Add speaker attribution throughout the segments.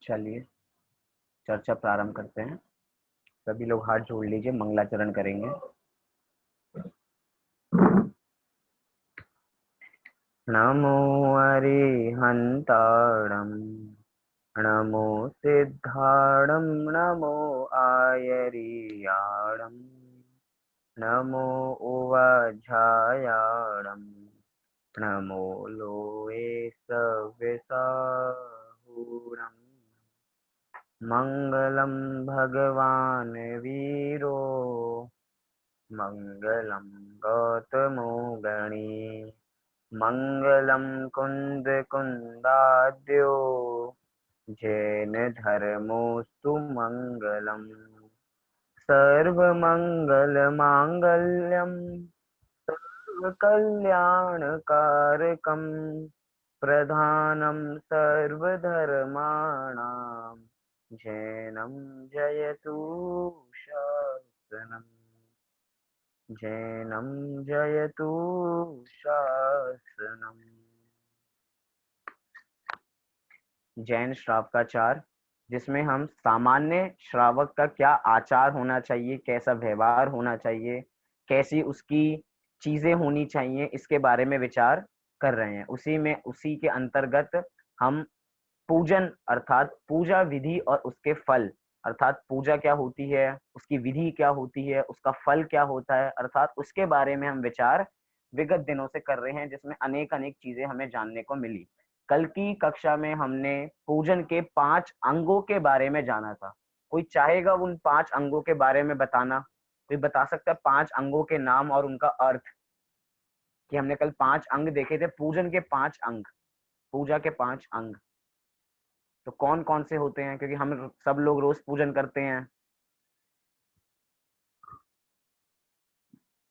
Speaker 1: चलिए चर्चा प्रारंभ करते हैं। सभी लोग हाथ जोड़ लीजिए, मंगलाचरण करेंगे। नमो अरिहंताणं नमो सिद्धाणं नमो आयर्याणं नमो उवाझायाणं नमो लोये सव्यसाहूणम् मंगलम भगवान वीरो मंगलम गौतमो गणी मंगलम कुंद कुंदाद्यो जैन धर्मोस्तु मंगलम सर्वमंगल मांगल्यम सर्वकल्याणकारकम प्रधानम सर्वधर्माणां जैनम जयतु शासनम जैनम जयतु शासनम। जैन श्रावकाचार, जिसमें हम सामान्य श्रावक का क्या आचार होना चाहिए, कैसा व्यवहार होना चाहिए, कैसी उसकी चीजें होनी चाहिए, इसके बारे में विचार कर रहे हैं। उसी के अंतर्गत हम पूजन अर्थात पूजा विधि और उसके फल अर्थात पूजा क्या होती है, उसकी विधि क्या होती है, उसका फल क्या होता है, अर्थात उसके बारे में हम विचार विगत दिनों से कर रहे हैं, जिसमें अनेक अनेक चीजें हमें जानने को मिली। कल की कक्षा में हमने पूजन के 5 अंगों के बारे में जाना था। कोई चाहेगा उन 5 अंगों के बारे में बताना? कोई बता सकता है 5 अंगों के नाम और उनका अर्थ? कि हमने कल 5 अंग देखे थे, पूजन के 5 अंग, पूजा के 5 अंग तो कौन कौन से होते हैं? क्योंकि हम सब लोग रोज पूजन करते हैं,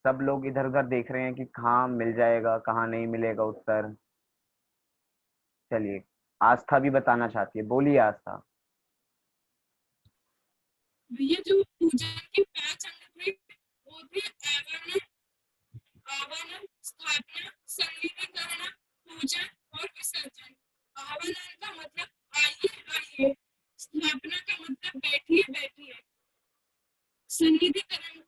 Speaker 1: सब लोग इधर उधर देख रहे हैं कि कहाँ मिल जाएगा कहाँ नहीं मिलेगा उत्तर। चलिए, आस्था भी बताना चाहती है, बोलिए आस्था।
Speaker 2: ये जो पूजन के 5 अंग थे वो थे आवाहन, स्थापना, संगीतीकरण, पूजन और विसर्जन। आवाहन का मतलब आइए आइए, स्थापना का मतलब बैठिए बैठिए, संगीतीकरण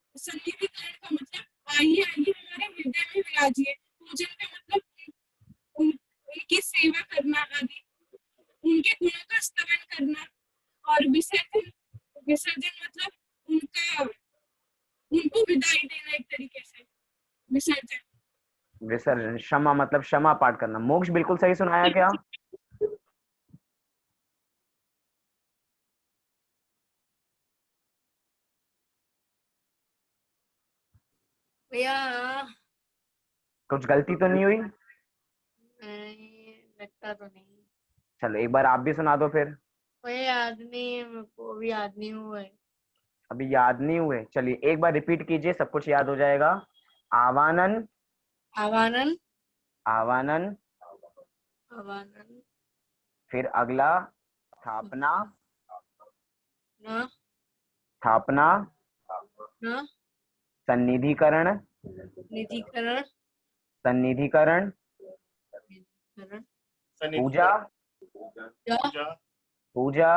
Speaker 2: का मतलब आइए आइए हमारे हृदय में विराजिए, पूजन का मतलब उनकी सेवा करना आदि, उनके गुणों का स्तवन करना, और विसर्जन विसर्जन मतलब उनको विदाई देना, एक तरीके से विसर्जन।
Speaker 1: विसर्जन, क्षमा मतलब क्षमा पाठ करना। मोक्ष बिल्कुल सही सुनाया क्या?
Speaker 3: भैया
Speaker 1: कुछ गलती तो नहीं हुई?
Speaker 3: लगता तो नहीं।
Speaker 1: चलो एक बार आप भी सुना दो फिर।
Speaker 3: कोई याद नहीं, मेरे को भी याद नहीं हुआ है।
Speaker 1: अभी याद नहीं हुए? चलिए एक बार रिपीट कीजिए, सब कुछ याद हो जाएगा। आवानन,
Speaker 3: आवानन,
Speaker 1: आवानन,
Speaker 3: आवानन,
Speaker 1: फिर अगला स्थापना,
Speaker 3: न
Speaker 1: स्थापना,
Speaker 3: न
Speaker 1: सन्निधिकरण,
Speaker 3: निधिकरण,
Speaker 1: सन्निधिकरण,
Speaker 3: निधिकरण,
Speaker 1: पूजा, पूजा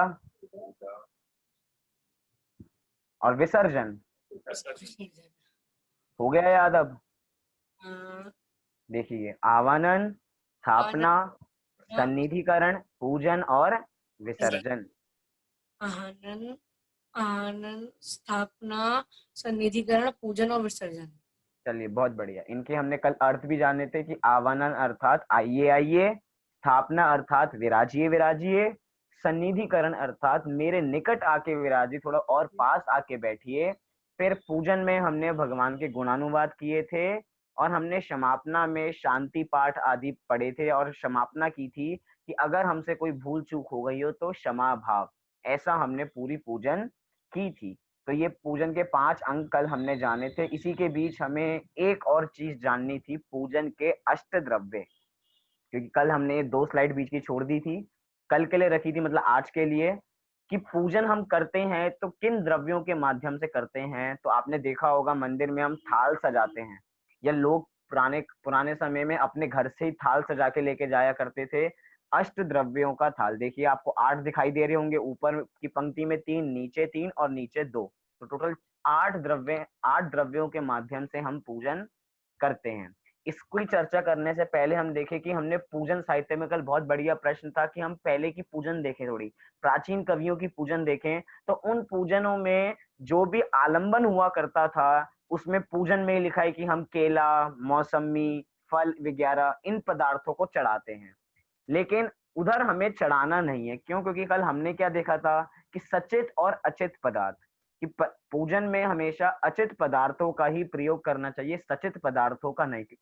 Speaker 1: और विसर्जन।
Speaker 3: विसर्जन।
Speaker 1: हो गया याद अब?
Speaker 3: हाँ,
Speaker 1: देखिए, आवानन, स्थापना, सन्निधिकरण, पूजन और विसर्जन।
Speaker 3: आनंद, आनंद, स्थापना, सन्निधिकरण, पूजन और विसर्जन।
Speaker 1: चलिए बहुत बढ़िया। इनके हमने कल अर्थ भी जाने थे कि आवानन अर्थात आइए आइए, स्थापना अर्थात विराजिए विराजिए, सन्निधिकरण अर्थात मेरे निकट आके विराजिए, थोड़ा और पास आके बैठिए। फिर पूजन में हमने भगवान के गुणानुवाद किए थे और हमने समापना में शांति पाठ आदि पढ़े थे और समापना की थी कि अगर हमसे कोई भूल चूक हो गई हो तो क्षमा भाव, ऐसा हमने पूरी पूजन की थी। तो ये पूजन के 5 अंग कल हमने जाने थे। इसी के बीच हमें एक और चीज जाननी थी, पूजन के अष्ट द्रव्य, क्योंकि कल हमने 2 स्लाइड बीच की छोड़ दी थी, कल के लिए रखी थी, मतलब आज के लिए, कि पूजन हम करते हैं तो किन द्रव्यों के माध्यम से करते हैं। तो आपने देखा होगा मंदिर में हम थाल सजाते हैं, या लोग पुराने पुराने समय में अपने घर से ही थाल सजा के लेके जाया करते थे। अष्ट द्रव्यों का थाल। देखिए आपको 8 दिखाई दे रहे होंगे, ऊपर की पंक्ति में 3, नीचे 3 और नीचे 2, तो टोटल 8 द्रव्यों के माध्यम से हम पूजन करते हैं। इसकी चर्चा करने से पहले हम देखें कि हमने पूजन साहित्य में कल बहुत बढ़िया प्रश्न था कि हम पहले की पूजन देखें, थोड़ी प्राचीन कवियों की पूजन देखें, तो उन पूजनों में जो भी आलंबन हुआ करता था उसमें पूजन में लिखा है कि हम केला, मौसमी, फल वगैरह इन पदार्थों को चढ़ाते हैं। लेकिन उधर हमें चढ़ाना नहीं है, क्यों? क्योंकि कल हमने क्या देखा था कि सचित और अचित पदार्थ, कि पूजन में हमेशा अचित पदार्थों का ही प्रयोग करना चाहिए, सचित पदार्थों का नहीं।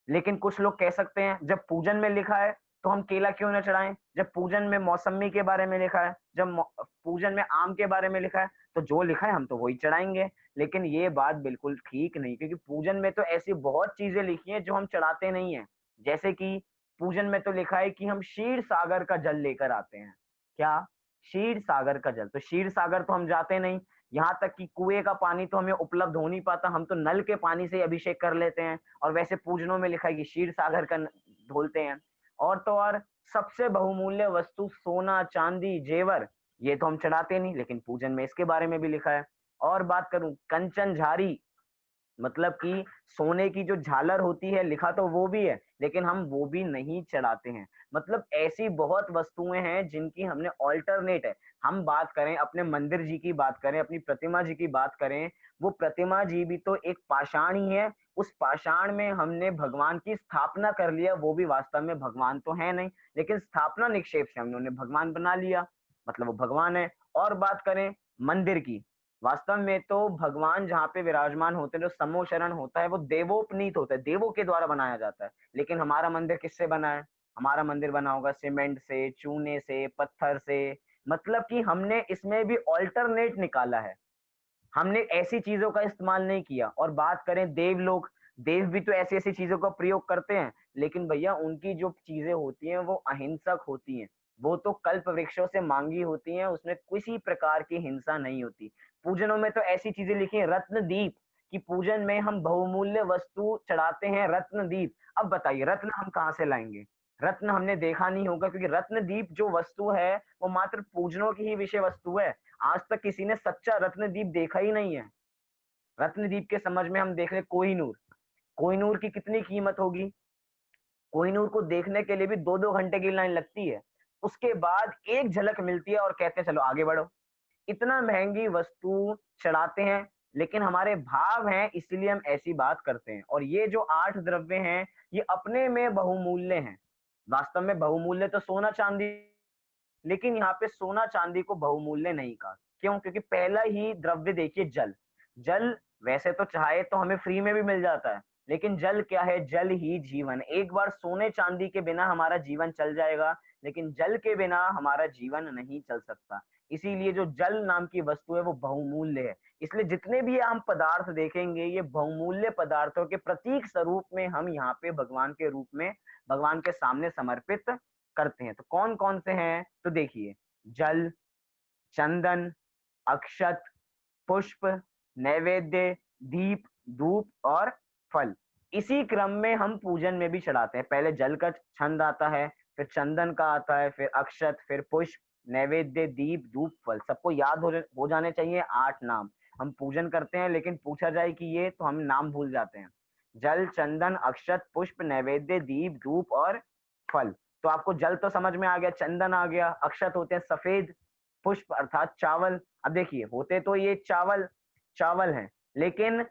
Speaker 1: लेकिन कुछ लोग कह सकते हैं जब पूजन में लिखा है तो हम केला क्यों न चढ़ाएं, जब पूजन में मौसमी के बारे में लिखा है, जब पूजन में आम के बारे में लिखा है, तो जो लिखा है हम तो वही चढ़ाएंगे। लेकिन ये बात बिल्कुल ठीक नहीं, क्योंकि पूजन में तो ऐसी बहुत चीजें लिखी हैं जो हम चढ़ाते नहीं है। जैसे कि पूजन में तो लिखा है कि हम क्षीर सागर का जल लेकर आते हैं। क्या? क्षीर सागर का जल। तो क्षीर सागर तो हम जाते नहीं, यहाँ तक कि कुएं का पानी तो हमें उपलब्ध हो नहीं पाता, हम तो नल के पानी से अभिषेक कर लेते हैं। और वैसे पूजनों में लिखा है कि क्षीर सागर का धोलते हैं। और तो और सबसे बहुमूल्य वस्तु सोना, चांदी, जेवर, ये तो हम चढ़ाते नहीं, लेकिन पूजन में इसके बारे में भी लिखा है। और बात करूं कंचन झारी, मतलब कि सोने की जो झालर होती है, लिखा तो वो भी है, लेकिन हम वो भी नहीं चढ़ाते हैं। मतलब ऐसी बहुत वस्तुएं हैं जिनकी हमने ऑल्टरनेट है। हम बात करें अपने मंदिर जी की, बात करें अपनी प्रतिमा जी की, बात करें, वो प्रतिमा जी भी तो एक पाषाण ही है। उस पाषाण में हमने भगवान की स्थापना कर लिया, वो भी वास्तव में भगवान तो है नहीं, लेकिन स्थापना निक्षेप से हमने उन्हें भगवान बना लिया, मतलब वो भगवान है। और बात करें मंदिर की, वास्तव में तो भगवान जहाँ पे विराजमान होते हैं, जो सम्मोचरण होता है वो देवोपनीत होता है, देवों के द्वारा बनाया जाता है। लेकिन हमारा मंदिर किससे बना है? हमारा मंदिर बना होगा सीमेंट से, चूने से, पत्थर से। मतलब कि हमने इसमें भी ऑल्टरनेट निकाला है, हमने ऐसी चीजों का इस्तेमाल नहीं किया। और बात करें देवलोक, देव भी तो ऐसी ऐसी चीजों का प्रयोग करते हैं, लेकिन भैया उनकी जो चीजें होती हैं वो अहिंसक होती हैं, वो तो कल्प वृक्षों से मांगी होती हैं, उसमें किसी प्रकार की हिंसा नहीं होती। पूजनों में तो ऐसी चीजें लिखी है, रत्न दीप, कि पूजन में हम बहुमूल्य वस्तु चढ़ाते हैं, रत्न दीप। अब बताइए रत्न हम कहाँ से लाएंगे? रत्न हमने देखा नहीं होगा, क्योंकि रत्न दीप जो वस्तु है वो मात्र पूजनों की ही विषय वस्तु है। आज तक किसी ने सच्चा रत्नदीप देखा ही नहीं है। रत्नदीप के समझ में हम देख रहे कोहिनूर, कोहिनूर की कितनी कीमत होगी? कोहिनूर को देखने के लिए भी 2-2 घंटे की लाइन लगती है, उसके बाद एक झलक मिलती है और कहते हैं चलो आगे बढ़ो। इतना महंगी वस्तु चढ़ाते हैं, लेकिन हमारे भाव हैं इसलिए हम ऐसी बात करते हैं। और ये जो 8 द्रव्य हैं ये अपने में बहुमूल्य हैं। वास्तव में बहुमूल्य तो सोना चांदी, लेकिन यहाँ पे सोना चांदी को बहुमूल्य नहीं कहा। क्यों? क्योंकि पहला ही द्रव्य देखिए जल। जल वैसे तो चाहे तो हमें फ्री में भी मिल जाता है, लेकिन जल क्या है? जल ही जीवन। एक बार सोने चांदी के बिना हमारा जीवन चल जाएगा, लेकिन जल के बिना हमारा जीवन नहीं चल सकता। इसीलिए जो जल नाम की वस्तु है वो बहुमूल्य है। इसलिए जितने भी हम पदार्थ देखेंगे ये बहुमूल्य पदार्थों के प्रतीक स्वरूप में हम यहाँ पे भगवान के रूप में भगवान के सामने समर्पित करते हैं। तो कौन कौन से हैं? तो देखिए जल, चंदन, अक्षत, पुष्प, नैवेद्य, दीप, धूप और फल। इसी क्रम में हम पूजन में भी चढ़ाते हैं। पहले जल का छंद आता है, फिर चंदन का आता है, फिर अक्षत, फिर पुष्प, नैवेद्य, दीप, धूप, फल। सबको याद हो जाने चाहिए 8 नाम। हम पूजन करते हैं लेकिन पूछा जाए कि ये, तो हम नाम भूल जाते हैं। जल, चंदन, अक्षत, पुष्प, नैवेद्य, दीप, धूप और फल। तो आपको जल तो समझ में आ गया, चंदन आ गया, अक्षत होते हैं सफेद, पुष्प अर्थात चावल। अब देखिए होते तो ये चावल चावल हैं, लेकिन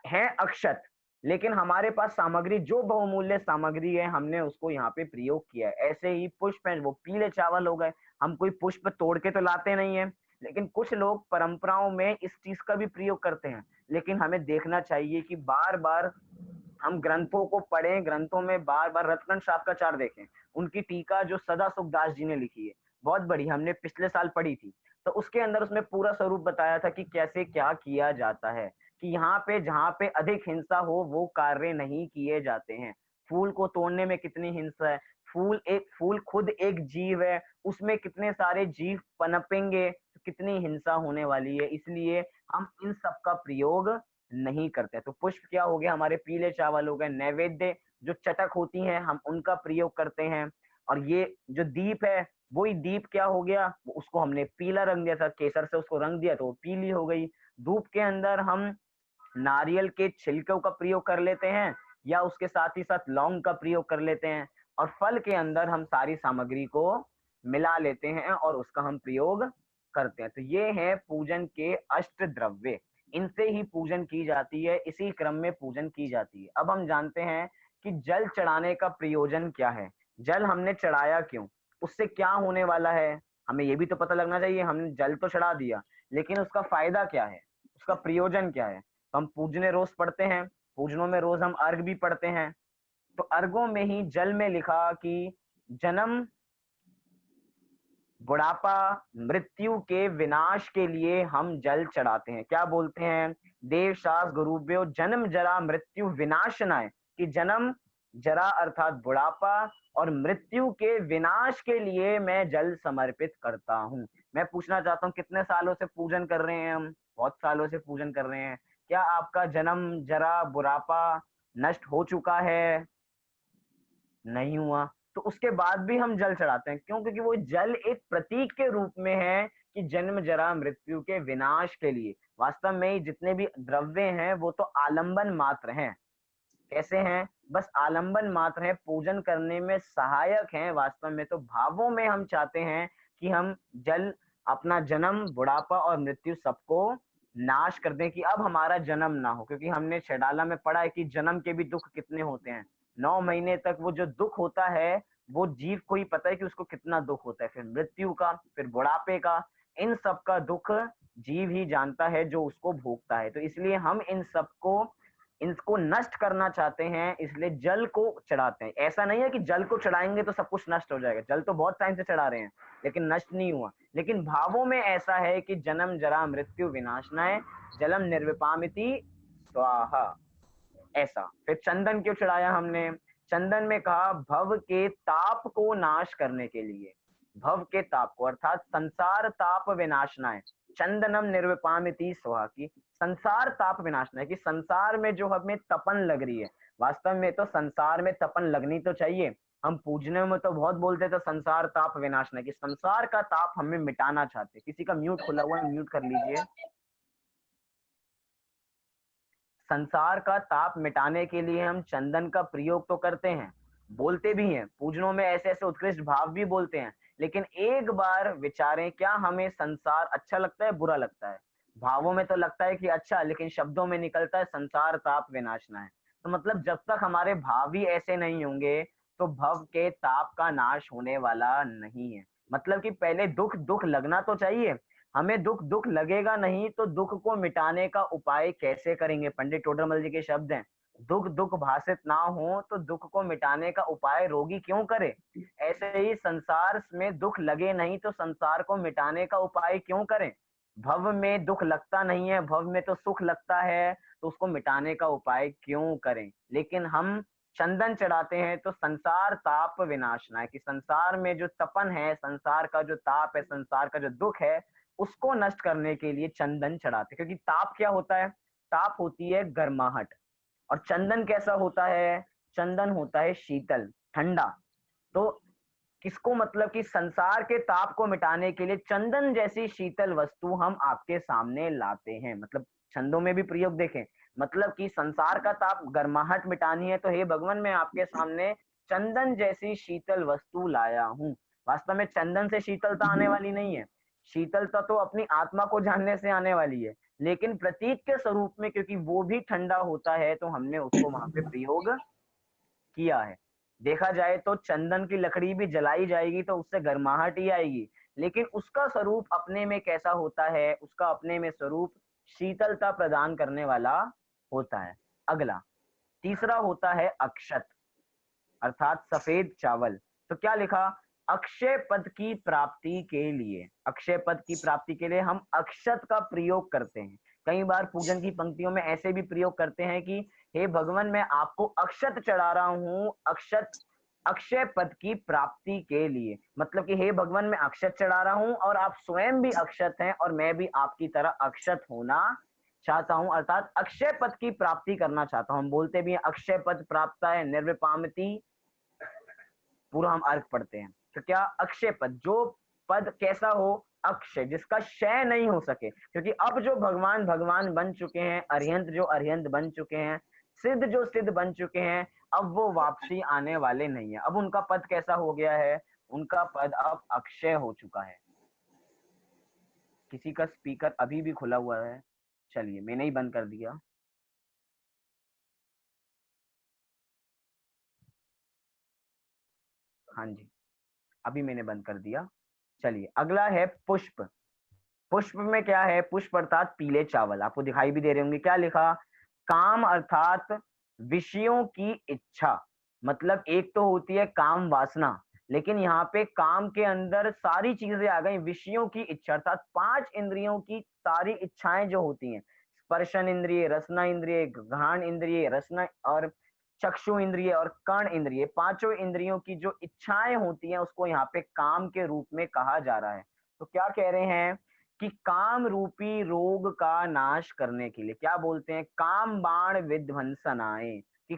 Speaker 1: है अक्षत, लेकिन हमारे पास सामग्री जो बहुमूल्य सामग्री है हमने उसको यहाँ पे प्रयोग किया है। ऐसे ही पुष्प हैं, वो पीले चावल हो गए। हम कोई पुष्प तोड़ के तो लाते नहीं है, लेकिन कुछ लोग परंपराओं में इस चीज का भी प्रयोग करते हैं। लेकिन हमें देखना चाहिए कि बार बार हम ग्रंथों को पढ़ें, ग्रंथों में बार बार रत्न शास्त्राचार्य देखें, उनकी टीका जो सदा सुखदास जी ने लिखी है बहुत बड़ी, हमने पिछले साल पढ़ी थी। तो उसके अंदर उसमें पूरा स्वरूप बताया था कि कैसे क्या किया जाता है, कि यहाँ पे जहाँ पे अधिक हिंसा हो वो कार्य नहीं किए जाते हैं। फूल को तोड़ने में कितनी हिंसा है, फूल खुद एक जीव है, उसमें कितने सारे जीव पनपेंगे तो कितनी हिंसा होने वाली है। इसलिए हम इन सब का प्रयोग नहीं करते। तो पुष्प क्या हो गया? हमारे पीले चावल हो गए। नैवेद्य जो चटक होती हैं हम उनका प्रयोग करते हैं। और ये जो दीप है वही दीप क्या हो गया, उसको हमने पीला रंग दिया था, केसर से उसको रंग दिया तो वो पीली हो गई। धूप के अंदर हम नारियल के छिलकों का प्रयोग कर लेते हैं या उसके साथ ही साथ लौंग का प्रयोग कर लेते हैं, और फल के अंदर हम सारी सामग्री को मिला लेते हैं और उसका हम प्रयोग करते हैं। तो ये है पूजन के अष्ट द्रव्य, इनसे ही पूजन की जाती है, इसी क्रम में पूजन की जाती है। अब हम जानते हैं कि जल चढ़ाने का प्रयोजन क्या है, जल हमने चढ़ाया क्यों, उससे क्या होने वाला है, हमें ये भी तो पता लगना चाहिए। हमने जल तो चढ़ा दिया लेकिन उसका फायदा क्या है, उसका प्रयोजन क्या है। तो हम पूजने रोज पढ़ते हैं, पूजनों में रोज हम अर्घ भी पढ़ते हैं। तो अर्घों में ही जल में लिखा कि जन्म, बुढ़ापा, मृत्यु के विनाश के लिए हम जल चढ़ाते हैं। क्या बोलते हैं, देव शास गुरुभ्यो जन्म जरा मृत्यु विनाशनाय, कि जन्म जरा अर्थात बुढ़ापा और मृत्यु के विनाश के लिए मैं जल समर्पित करता हूँ। मैं पूछना चाहता हूँ कितने सालों से पूजन कर रहे हैं हम, बहुत सालों से पूजन कर रहे हैं। क्या आपका जन्म जरा बुढ़ापा नष्ट हो चुका है, नहीं हुआ। तो उसके बाद भी हम जल चढ़ाते हैं, क्यों, क्योंकि वो जल एक प्रतीक के रूप में है कि जन्म जरा मृत्यु के विनाश के लिए। वास्तव में जितने भी द्रव्य हैं वो तो आलंबन मात्र हैं। कैसे हैं, बस आलंबन मात्र है, पूजन करने में सहायक हैं। वास्तव में तो भावों में हम चाहते हैं कि हम जल अपना जन्म, बुढ़ापा और मृत्यु सबको नाश कर दें, कि अब हमारा जन्म ना हो। क्योंकि हमने छेडाला में पढ़ा है कि जन्म के भी दुख कितने होते हैं, 9 महीने तक वो जो दुख होता है वो जीव को ही पता है कि उसको कितना दुख होता है। फिर मृत्यु का, फिर बुढ़ापे का, इन सब का दुख जीव ही जानता है जो उसको भोगता है। तो इसलिए हम इन सबको, इनको नष्ट करना चाहते हैं, इसलिए जल को चढ़ाते हैं। ऐसा नहीं है कि जल को चढ़ाएंगे तो सब कुछ नष्ट हो जाएगा, जल तो बहुत टाइम से चढ़ा रहे हैं लेकिन नष्ट नहीं हुआ। लेकिन भावों में ऐसा है कि जन्म जरा मृत्यु विनाशनाय जलम निर्विपामिति स्वाहा, ऐसा। फिर चंदन क्यों चढ़ाया हमने, चंदन में कहा भव के ताप को नाश करने के लिए, भव के ताप को अर्थात संसार ताप विनाशनाय चंदनम निर्विपामिति स्वाहा, की संसार ताप विनाशनाय, कि संसार में जो हमें तपन लग रही है, वास्तव में तो संसार में तपन लगनी तो चाहिए। हम पूजने में तो बहुत बोलते थे संसार ताप विनाशनाय, कि संसार का ताप हमें मिटाना चाहते। किसी का म्यूट खुला हुआ है, म्यूट कर लीजिए। संसार का ताप मिटाने के लिए हम चंदन का प्रयोग तो करते हैं, बोलते भी हैं, पूजनों में ऐसे ऐसे उत्कृष्ट भाव भी बोलते हैं। लेकिन एक बार विचारें, क्या हमें संसार अच्छा लगता है, बुरा लगता है। भावों में तो लगता है कि अच्छा, लेकिन शब्दों में निकलता है संसार ताप विनाशना है। तो मतलब जब तक हमारे भाव ही ऐसे नहीं होंगे तो भव के ताप का नाश होने वाला नहीं है। मतलब कि पहले दुख दुख लगना तो चाहिए, हमें दुख दुख लगेगा नहीं तो दुख को मिटाने का उपाय कैसे करेंगे। पंडित टोडरमल जी के शब्द हैं, दुख दुख भाषित ना हो तो दुख को मिटाने का उपाय रोगी क्यों करे। ऐसे ही संसार में दुख लगे नहीं तो संसार को मिटाने का उपाय क्यों करें। भव में दुख लगता नहीं है, भव में तो सुख लगता है, तो उसको मिटाने का उपाय क्यों करें। लेकिन हम चंदन चढ़ाते हैं तो संसार ताप विनाशना है, कि संसार में जो तपन है, संसार का जो ताप है, संसार का जो दुख है, उसको नष्ट करने के लिए चंदन चढ़ाते। क्योंकि ताप क्या होता है, ताप होती है गर्माहट, और चंदन कैसा होता है, चंदन होता है शीतल, ठंडा। तो किसको, मतलब कि संसार के ताप को मिटाने के लिए चंदन जैसी शीतल वस्तु हम आपके सामने लाते हैं। मतलब छंदों में भी प्रयोग देखें, मतलब कि संसार का ताप, गर्माहट मिटानी है तो हे भगवान मैं आपके सामने चंदन जैसी शीतल वस्तु लाया हूँ। वास्तव में चंदन से शीतलता आने वाली नहीं है, शीतलता तो अपनी आत्मा को जानने से आने वाली है। लेकिन प्रतीक के स्वरूप में, क्योंकि वो भी ठंडा होता है, तो हमने उसको वहां पे प्रयोग किया है। देखा जाए तो चंदन की लकड़ी भी जलाई जाएगी तो उससे गर्माहट ही आएगी, लेकिन उसका स्वरूप अपने में कैसा होता है, उसका अपने में स्वरूप शीतलता प्रदान करने वाला होता है। अगला तीसरा होता है अक्षत, अर्थात सफेद चावल। तो क्या लिखा, अक्षय पद की प्राप्ति के लिए, अक्षय पद की प्राप्ति के लिए हम अक्षत का प्रयोग करते हैं। कई बार पूजन की पंक्तियों में ऐसे भी प्रयोग करते हैं कि हे भगवान मैं आपको अक्षत चढ़ा रहा हूं, अक्षत अक्षय पद की प्राप्ति के लिए। मतलब कि हे भगवान मैं अक्षत चढ़ा रहा हूं और आप स्वयं भी अक्षत हैं और मैं भी आपकी तरह अक्षत होना चाहता हूं, अर्थात अक्षय पद की प्राप्ति करना चाहता हूं। हम बोलते भी हैं अक्षय पद प्राप्त है निर्विपामति पूरा हम अर्घ पढ़ते हैं। तो क्या अक्षय पद, जो पद कैसा हो, अक्षय, जिसका क्षय नहीं हो सके, क्योंकि अब जो भगवान भगवान बन चुके हैं, अरिहंत जो अरिहंत बन चुके हैं, सिद्ध जो सिद्ध बन चुके हैं, अब वो वापसी आने वाले नहीं है। अब उनका पद कैसा हो गया है, उनका पद अब अक्षय हो चुका है। किसी का स्पीकर अभी भी खुला हुआ है, चलिए मैंने ही बंद कर दिया। हाँ जी, अभी मैंने बंद कर दिया। चलिए अगला है पुष्प। पुष्प में क्या है, पुष्प अर्थात पीले चावल, आपको दिखाई भी दे रहे होंगे। क्या लिखा, काम अर्थात विषयों की इच्छा, मतलब एक तो होती है काम वासना, लेकिन यहाँ पे काम के अंदर सारी चीजें आ गई, विषयों की इच्छा अर्थात पांच इंद्रियों की सारी इच्छाएं जो होती हैं, स्पर्शन इंद्रिय, रसना इंद्रिय, घ्राण इंद्रिय, रसना और चक्षु इंद्रिय और कर्ण इंद्रिय, पांचों इंद्रियों की जो इच्छाएं होती हैं उसको यहाँ पे काम के रूप में कहा जा रहा है। तो क्या कह रहे हैं कि काम रूपी रोग का नाश करने के लिए, क्या बोलते हैं, काम बाण विध्वंसनाए, कि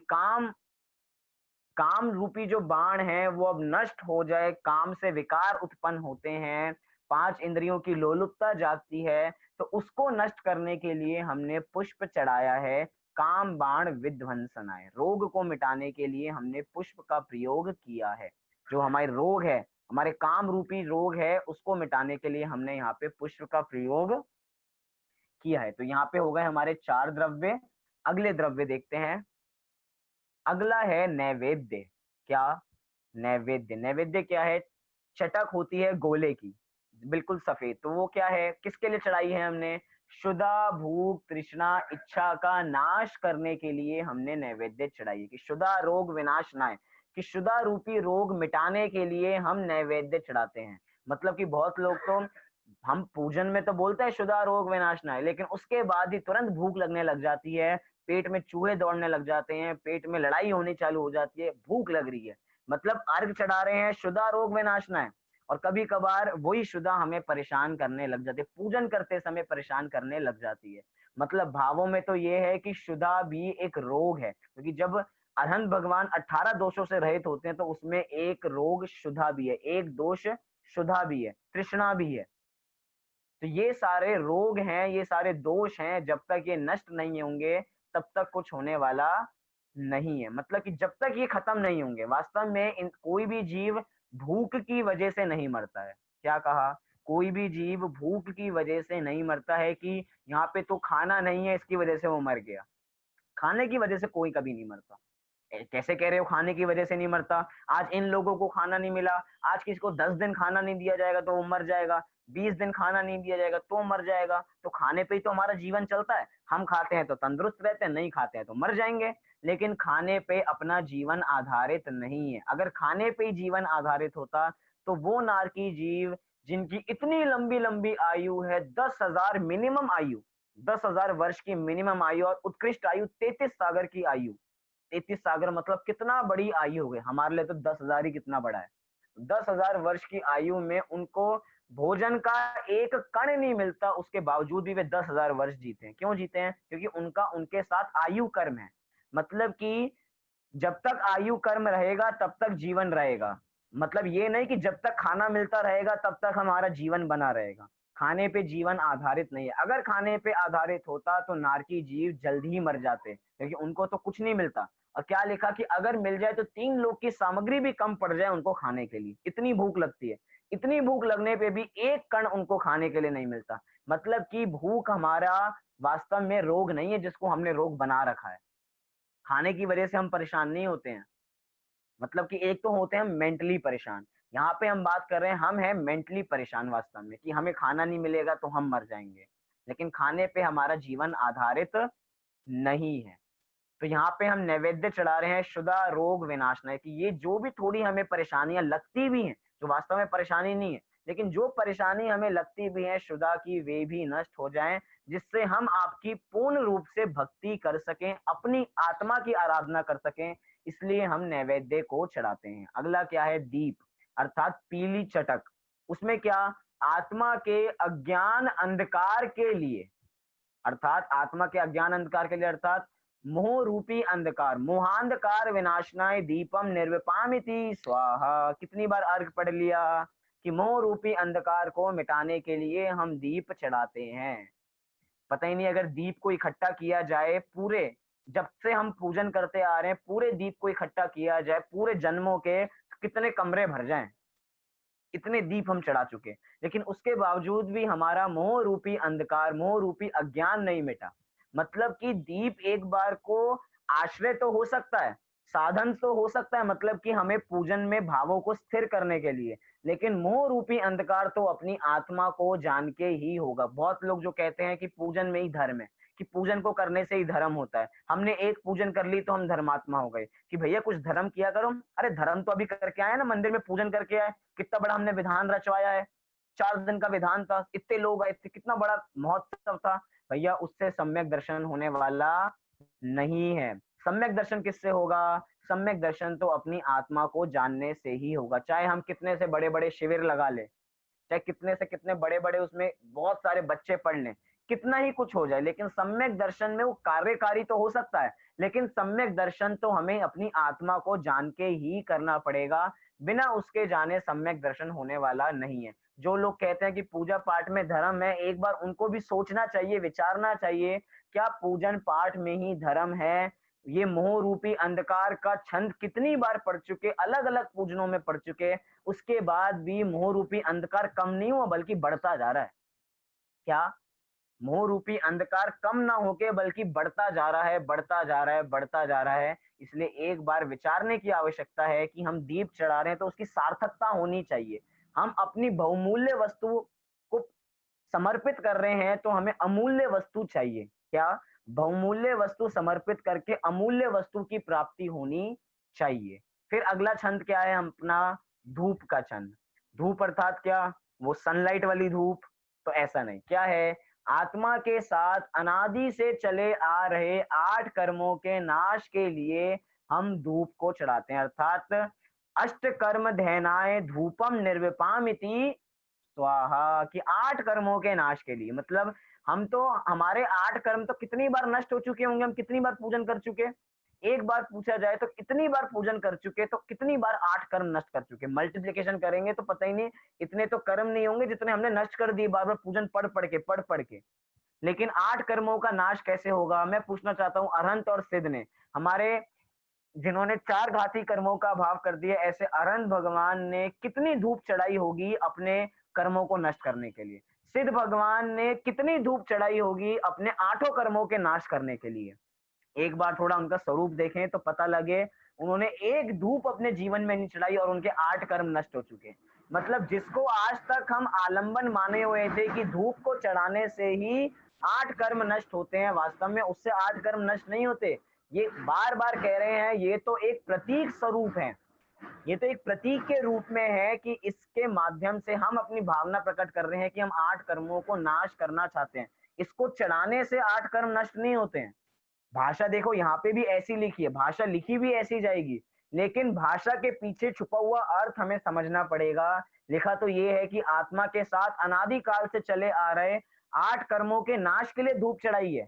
Speaker 1: काम रूपी जो बाण है वो अब नष्ट हो जाए, काम से विकार उत्पन्न होते हैं, पांच इंद्रियों की लोलुपता जागती है, तो उसको नष्ट करने के लिए हमने पुष्प चढ़ाया है। काम बाण विध्वंसनाए, रोग को मिटाने के लिए हमने पुष्प का प्रयोग किया है। जो हमारे रोग है, हमारे काम रूपी रोग है, उसको मिटाने के लिए हमने यहाँ पे पुष्प का प्रयोग किया है। तो यहाँ पे हो गए हमारे चार द्रव्य। अगले द्रव्य देखते हैं। अगला है नैवेद्य। क्या, नैवेद्य। नैवेद्य क्या है, चटक होती है गोले की, बिल्कुल सफेद, तो वो क्या है, किसके लिए चढ़ाई है हमने, शुदा भूख तृष्णा इच्छा का नाश करने के लिए हमने नैवेद्य चढ़ाई है, कि शुदा रोग विनाशनाय, कि शुदा रूपी रोग मिटाने के लिए हम नैवेद्य चढ़ाते हैं। मतलब कि बहुत लोग तो, हम पूजन में तो बोलते हैं शुदा रोग विनाशनाय, लेकिन उसके बाद ही तुरंत भूख लगने लग जाती है, पेट में चूहे दौड़ने लग जाते हैं, पेट में लड़ाई होनी चालू हो जाती है, भूख लग रही है, मतलब अर्घ चढ़ा रहे हैं शुदा रोग विनाशनाय, और कभी कभार वही शुदा हमें परेशान करने लग जाती है, पूजन करते समय परेशान करने लग जाती है। मतलब भावों में तो ये है कि शुदा भी एक रोग है, क्योंकि जब अरहंत भगवान 18 दोषों से रहित होते हैं तो उसमें एक रोग शुदा भी है, एक दोष शुदा भी है, तृष्णा भी है। तो ये सारे रोग हैं, ये सारे दोष हैं, जब तक ये नष्ट नहीं होंगे तब तक कुछ होने वाला नहीं है। मतलब कि जब तक ये खत्म नहीं होंगे, वास्तव में कोई भी जीव भूख की वजह से नहीं मरता है। क्या कहा, कोई भी जीव भूख की वजह से नहीं मरता है कि यहाँ पे तो खाना नहीं है इसकी वजह से वो मर गया। खाने की वजह से कोई कभी नहीं मरता। कैसे कह रहे हो खाने की वजह से नहीं मरता, आज इन लोगों को खाना नहीं मिला, आज किसी को 10 दिन खाना नहीं दिया जाएगा तो वो मर जाएगा, 20 दिन खाना नहीं दिया जाएगा तो मर जाएगा। तो खाने पे ही तो हमारा जीवन चलता है, हम खाते हैं तो तंदुरुस्त रहते हैं, नहीं खाते हैं तो मर जाएंगे। लेकिन खाने पे अपना जीवन आधारित नहीं है। अगर खाने पे ही जीवन आधारित होता तो वो नारकी जीव जिनकी इतनी लंबी लंबी आयु है, 10,000 मिनिमम आयु, 10,000 वर्ष की मिनिमम आयु, और उत्कृष्ट आयु 33 सागर की आयु, 33 सागर मतलब कितना बड़ी आयु हो गई, हमारे लिए तो 10,000 ही कितना बड़ा है। 10,000 वर्ष की आयु में उनको भोजन का एक कण नहीं मिलता, उसके बावजूद भी वे 10,000 वर्ष जीते हैं। क्यों जीते हैं, क्योंकि उनका उनके साथ आयु कर्म है। मतलब कि जब तक आयु कर्म रहेगा तब तक जीवन रहेगा। मतलब ये नहीं कि जब तक खाना मिलता रहेगा तब तक हमारा जीवन बना रहेगा। खाने पे जीवन आधारित नहीं है। अगर खाने पे आधारित होता तो नारकी जीव जल्द ही मर जाते, क्योंकि उनको तो कुछ नहीं मिलता। और क्या लिखा कि अगर मिल जाए तो 3 लोग की सामग्री भी कम पड़ जाए उनको खाने के लिए, इतनी भूख लगती है। इतनी भूख लगने पे भी एक कण उनको खाने के लिए नहीं मिलता। मतलब कि भूख हमारा वास्तव में रोग नहीं है, जिसको हमने रोग बना रखा है। खाने की वजह से हम परेशान नहीं होते हैं। मतलब कि एक तो होते हैं हम मेंटली परेशान, यहाँ पे हम बात कर रहे हैं हम हैं मेंटली परेशान वास्तव में, कि हमें खाना नहीं मिलेगा तो हम मर जाएंगे, लेकिन खाने पे हमारा जीवन आधारित नहीं है। तो यहाँ पे हम नैवेद्य चढ़ा रहे हैं शुदा रोग विनाशनाय, कि ये जो भी थोड़ी हमें परेशानियां लगती भी हैं, जो वास्तव में परेशानी नहीं है, लेकिन जो परेशानी हमें लगती भी है शुदा की, वे भी नष्ट हो जाएं, जिससे हम आपकी पूर्ण रूप से भक्ति कर सकें, अपनी आत्मा की आराधना कर सकें। इसलिए हम नैवेद्य को चढ़ाते हैं। अगला क्या है, दीप अर्थात पीली चटक। उसमें क्या, आत्मा के अज्ञान अंधकार के लिए, अर्थात आत्मा के अज्ञान अंधकार के लिए, अर्थात मोह रूपी अंधकार, मोहांधकार विनाशनाय दीपम निर्विपामिति स्वाहा। कितनी बार अर्घ पढ़ लिया कि मोह रूपी अंधकार को मिटाने के लिए हम दीप चढ़ाते हैं। पता ही नहीं, अगर दीप को इकट्ठा किया जाए, पूरे जब से हम पूजन करते आ रहे हैं पूरे दीप को इकट्ठा किया जाए पूरे जन्मों के, कितने कमरे भर जाएं, इतने दीप हम चढ़ा चुके, लेकिन उसके बावजूद भी हमारा मोह रूपी अंधकार, मोह रूपी अज्ञान नहीं मिटा। मतलब कि दीप एक बार को आश्रय तो हो सकता है, साधन तो हो सकता है, मतलब कि हमें पूजन में भावों को स्थिर करने के लिए, लेकिन मोह रूपी अंधकार तो अपनी आत्मा को जान के ही होगा। बहुत लोग जो कहते हैं कि पूजन में ही धर्म है, कि पूजन को करने से ही धर्म होता है, हमने एक पूजन कर ली तो हम धर्मात्मा हो गए, कि भैया कुछ धर्म किया करो। अरे धर्म तो अभी करके आए ना, मंदिर में पूजन करके आए, कितना बड़ा हमने विधान रचवाया है, 4 दिन का विधान था, इतने लोग आए थे, कितना बड़ा महोत्सव था। भैया उससे सम्यक दर्शन होने वाला नहीं है। सम्यक दर्शन किससे होगा? सम्यक दर्शन तो अपनी आत्मा को जानने से ही होगा। चाहे हम कितने से बड़े बड़े शिविर लगा ले, चाहे कितने से कितने बड़े बड़े उसमें बहुत सारे बच्चे पढ़ लें, कितना ही कुछ हो जाए, लेकिन सम्यक दर्शन में वो कार्यकारी तो हो सकता है, लेकिन सम्यक दर्शन तो हमें अपनी आत्मा को जान के ही करना पड़ेगा। बिना उसके जाने सम्यक दर्शन होने वाला नहीं है। जो लोग कहते हैं कि पूजा पाठ में धर्म है, एक बार उनको भी सोचना चाहिए, विचारना चाहिए, क्या पूजन पाठ में ही धर्म है? ये मोह रूपी अंधकार का छंद कितनी बार पढ़ चुके, अलग अलग पूजनों में पढ़ चुके, उसके बाद भी मोह रूपी अंधकार कम नहीं हुआ बल्कि बढ़ता जा रहा है। क्या मोह रूपी अंधकार कम ना होके बल्कि बढ़ता जा रहा है, बढ़ता जा रहा है, बढ़ता जा रहा है। इसलिए एक बार विचारने की आवश्यकता है कि हम दीप चढ़ा रहे हैं तो उसकी सार्थकता होनी चाहिए। हम अपनी बहुमूल्य वस्तु को समर्पित कर रहे हैं तो हमें अमूल्य वस्तु चाहिए। क्या? बहुमूल्य वस्तु समर्पित करके अमूल्य वस्तु की प्राप्ति होनी चाहिए। फिर अगला छंद क्या है अपना? धूप का छंद। धूप अर्थात क्या? वो सनलाइट वाली धूप? तो ऐसा नहीं, क्या है? आत्मा के साथ अनादि से चले आ रहे 8 कर्मों के नाश के लिए हम धूप को चढ़ाते हैं, अर्थात अष्ट कर्म धैनाय धूपम निर्विपामिति स्वाहा, कि 8 कर्मों के नाश के लिए। मतलब हम तो, हमारे 8 कर्म तो कितनी बार नष्ट हो चुके होंगे, हम कितनी बार पूजन कर चुके, एक बार पूछा जाए तो कितनी बार पूजन कर चुके, तो कितनी बार 8 कर्म नष्ट कर चुके। मल्टीप्लिकेशन करेंगे तो पता ही नहीं, इतने तो कर्म नहीं होंगे जितने हमने नष्ट कर दिए बार बार पूजन पढ़ पढ़ के। लेकिन 8 कर्मों का नाश कैसे होगा? मैं पूछना चाहता हूँ अरहंत और सिद्ध ने, हमारे जिन्होंने 4 घाती कर्मों का अभाव कर दिया, ऐसे अरहंत भगवान ने कितनी धूप चढ़ाई होगी अपने कर्मों को नष्ट करने के लिए? सिद्ध भगवान ने कितनी धूप चढ़ाई होगी अपने 8 कर्मों के नाश करने के लिए? एक बार थोड़ा उनका स्वरूप देखें तो पता लगे, उन्होंने एक धूप अपने जीवन में नहीं चढ़ाई और उनके 8 कर्म नष्ट हो चुके। मतलब जिसको आज तक हम आलंबन माने हुए थे कि धूप को चढ़ाने से ही 8 कर्म नष्ट होते हैं, वास्तव में उससे 8 कर्म नष्ट नहीं होते। ये बार बार कह रहे हैं, ये तो एक प्रतीक स्वरूप है, ये तो एक प्रतीक के रूप में है कि इसके माध्यम से हम अपनी भावना प्रकट कर रहे हैं कि हम 8 कर्मों को नाश करना चाहते हैं। इसको चढ़ाने से 8 कर्म नष्ट नहीं होते हैं। भाषा देखो यहाँ पे भी ऐसी लिखी है, भाषा लिखी भी ऐसी जाएगी, लेकिन भाषा के पीछे छुपा हुआ अर्थ हमें समझना पड़ेगा। लिखा तो ये है कि आत्मा के साथ अनादि काल से चले आ रहे 8 कर्मों के नाश के लिए धूप चढ़ाई है,